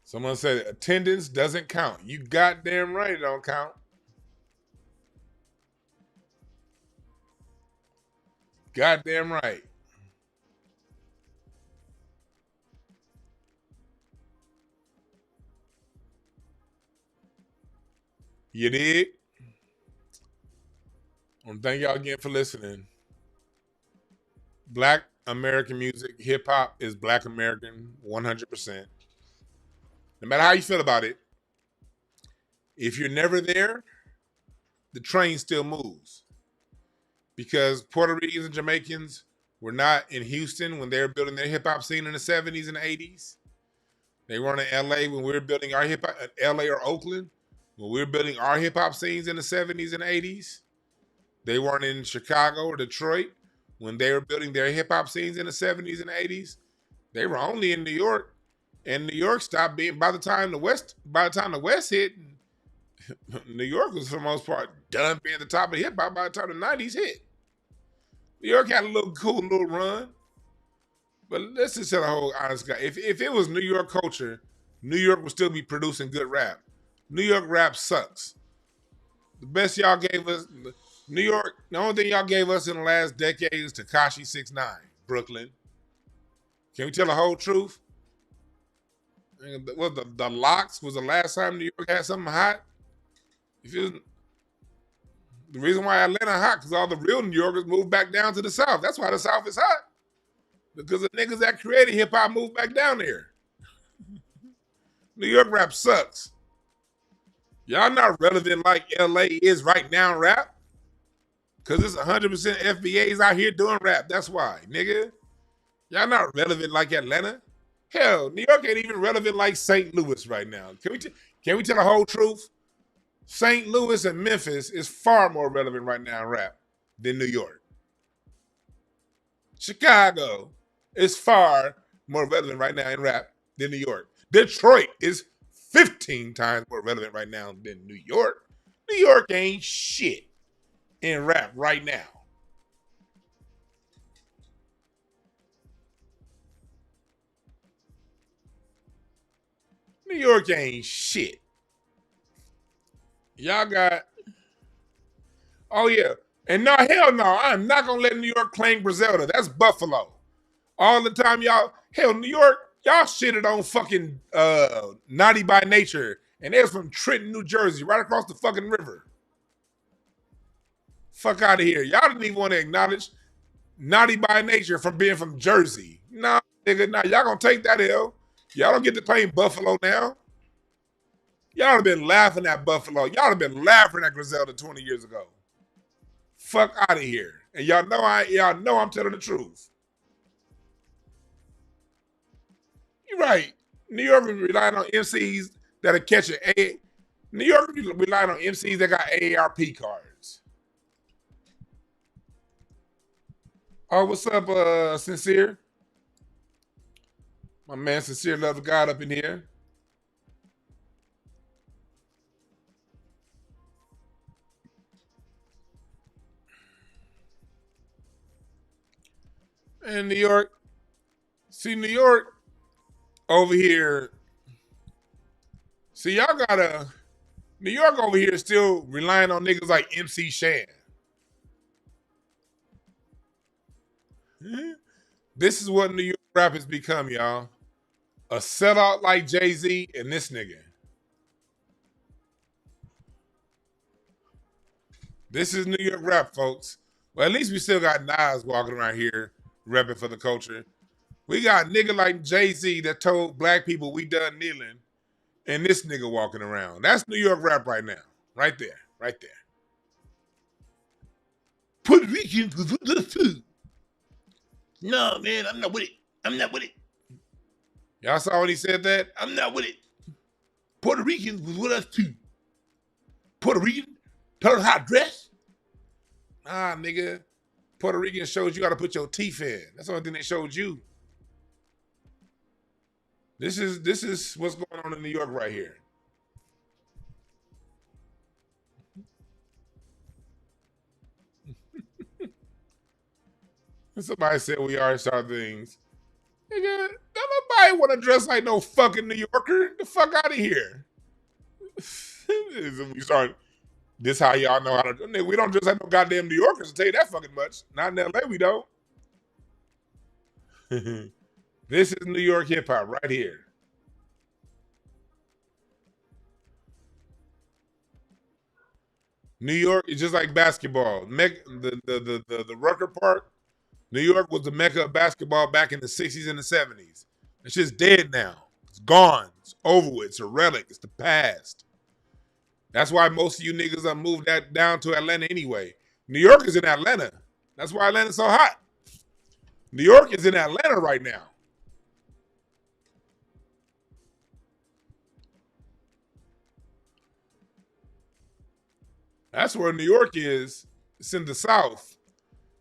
Someone said attendance doesn't count. You goddamn right it don't count. Goddamn right. You dig? Thank y'all again for listening. Black American music, hip hop is Black American 100%. No matter how you feel about it, if you're never there, the train still moves. Because Puerto Ricans and Jamaicans were not in Houston when they were building their hip hop scene in the 70s and 80s. They weren't in LA when we were building our hip hop, LA or Oakland, when we were building our hip hop scenes in the 70s and 80s. They weren't in Chicago or Detroit when they were building their hip hop scenes in the 70s and 80s. They were only in New York. And New York stopped being by the time the West hit, New York was for the most part done being the top of hip hop by the time the 90s hit. New York had a cool little run. But let's just tell the whole honest guy. If it was New York culture, New York would still be producing good rap. New York rap sucks. The best y'all gave us, New York, the only thing y'all gave us in the last decade is Tekashi 6ix9ine, Brooklyn. Can we tell the whole truth? Well, the Locks was the last time New York had something hot. The reason why Atlanta hot because all the real New Yorkers moved back down to the South. That's why the South is hot. Because the niggas that created hip hop moved back down there. New York rap sucks. Y'all not relevant like LA is right now rap. Because it's 100% FBAs out here doing rap. That's why, nigga. Y'all not relevant like Atlanta. Hell, New York ain't even relevant like St. Louis right now. Can we tell the whole truth? St. Louis and Memphis is far more relevant right now in rap than New York. Chicago is far more relevant right now in rap than New York. Detroit is 15 times more relevant right now than New York. New York ain't shit in rap right now. New York ain't shit. Y'all got, oh yeah. And no, hell no, I'm not gonna let New York claim Griselda. That's Buffalo. All the time, y'all. Hell, New York, y'all shitted on fucking Naughty by Nature. And they're from Trenton, New Jersey, right across the fucking river. Fuck out of here. Y'all didn't even want to acknowledge Naughty by Nature from being from Jersey. Nah, nigga, nah, y'all gonna take that L. Y'all don't get to claim Buffalo now. Y'all have been laughing at Buffalo. Y'all have been laughing at Griselda 20 years ago. Fuck out of here. And y'all know I'm telling the truth. You're right. New York is relying on MCs that'll catch an A. New York relying on MCs that got AARP cards. Oh, what's up, Sincere? My man Sincere loves God up in here. And New York, see New York over here. See, y'all gotta New York over here is still relying on niggas like MC Shan. This is what New York rap has become, y'all. A sellout like Jay-Z and this nigga. This is New York rap, folks. Well, at least we still got Nas walking around here repping for the culture. We got nigga like Jay-Z that told black people we done kneeling, and this nigga walking around. That's New York rap right now. Right there. Right there. Puerto Ricans was with us too. No, man, I'm not with it. I'm not with it. Y'all saw when he said that? I'm not with it. Puerto Ricans was with us too. Puerto Rican? Tell us how to dress? Nah, nigga. Puerto Rican showed you how to put your teeth in. That's the only thing they showed you. This is what's going on in New York right here. Somebody said we are star things. Nigga, don't nobody want to dress like no fucking New Yorker. The fuck out of here. We start. This how y'all know how to. Nigga, we don't dress like no goddamn New Yorkers. To tell you that fucking much. Not in LA, we don't. This is New York hip hop right here. New York is just like basketball. The Rucker Park. New York was the mecca of basketball back in the 60s and the 70s. It's just dead now. It's gone. It's over with. It's a relic. It's the past. That's why most of you niggas have moved that down to Atlanta anyway. New York is in Atlanta. That's why Atlanta's so hot. New York is in Atlanta right now. That's where New York is. It's in the South.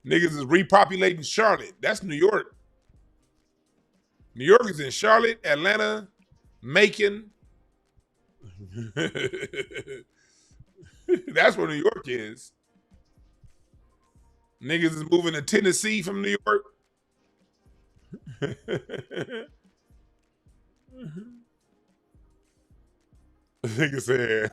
Niggas is repopulating Charlotte. That's New York. New York is in Charlotte, Atlanta, Macon. That's where New York is. Niggas is moving to Tennessee from New York. Nigga said,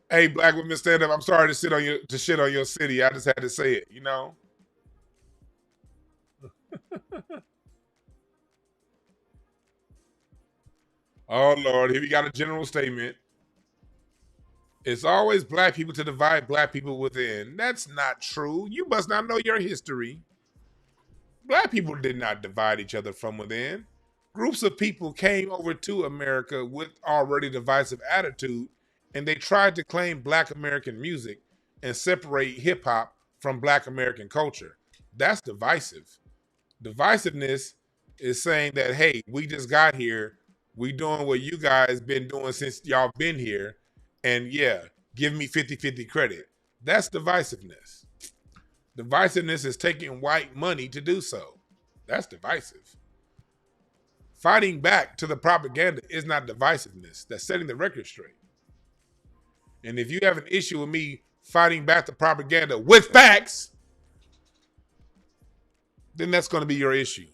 "Hey, black women, stand up. I'm sorry to shit on your city. I just had to say it, you know." Oh Lord, here we got a general statement. It's always black people to divide black people within. That's not true. You must not know your history. Black people did not divide each other from within. Groups of people came over to America with already divisive attitude, and they tried to claim black American music and separate hip hop from black American culture. That's divisive. Divisiveness is saying that, hey, we just got here. We doing what you guys been doing since y'all been here. And yeah, give me 50-50 credit. That's divisiveness. Divisiveness is taking white money to do so. That's divisive. Fighting back to the propaganda is not divisiveness. That's setting the record straight. And if you have an issue with me fighting back the propaganda with facts, then that's going to be your issue.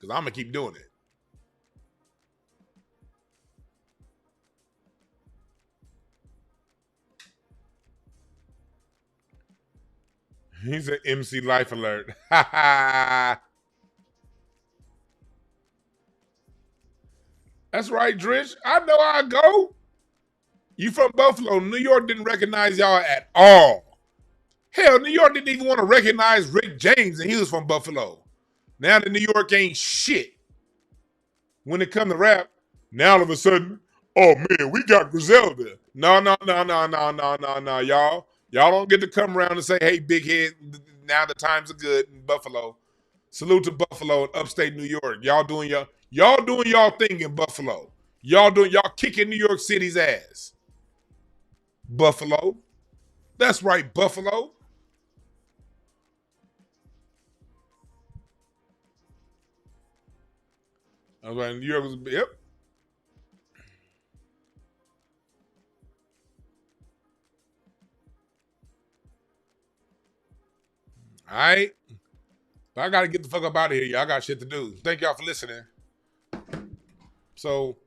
because I'm gonna keep doing it. He's an MC Life Alert. That's right, Drish. I know how I go. You from Buffalo. New York didn't recognize y'all at all. Hell, New York didn't even want to recognize Rick James, and he was from Buffalo. Now that New York ain't shit. When it come to rap, now all of a sudden, oh man, we got Griselda. No, y'all. Y'all don't get to come around and say, hey, big head, now the times are good in Buffalo. Salute to Buffalo and upstate New York. Y'all doing y'all thing in Buffalo. Y'all kicking New York City's ass. Buffalo. That's right, Buffalo. I was like, New York was, yep. All right. But I got to get the fuck up out of here. Y'all got shit to do. Thank y'all for listening. So,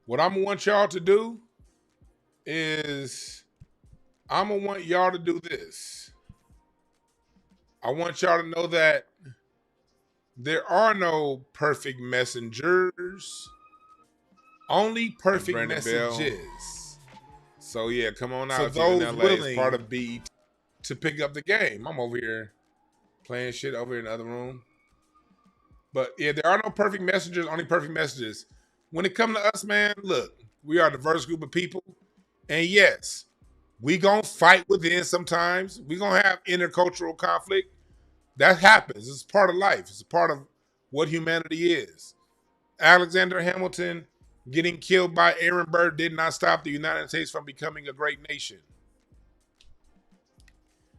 what I'm going to want y'all to do is I'm going to want y'all to do this. I want y'all to know that there are no perfect messengers, only perfect messages. So, yeah, come on out. So those willing part of B to pick up the game. I'm over here playing shit over here in the other room. But yeah, there are no perfect messengers, only perfect messages. When it comes to us, man, look, we are a diverse group of people. And yes, we gonna fight within sometimes. We gonna have intercultural conflict. That happens. It's part of life. It's a part of what humanity is. Alexander Hamilton getting killed by Aaron Burr did not stop the United States from becoming a great nation.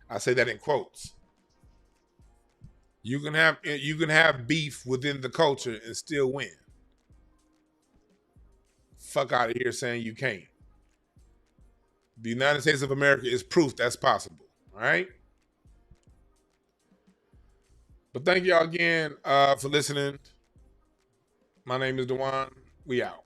I say that in quotes. You can have beef within the culture and still win. Fuck out of here saying you can't. The United States of America is proof that's possible. All right. But thank y'all again for listening. My name is Dewan. We out.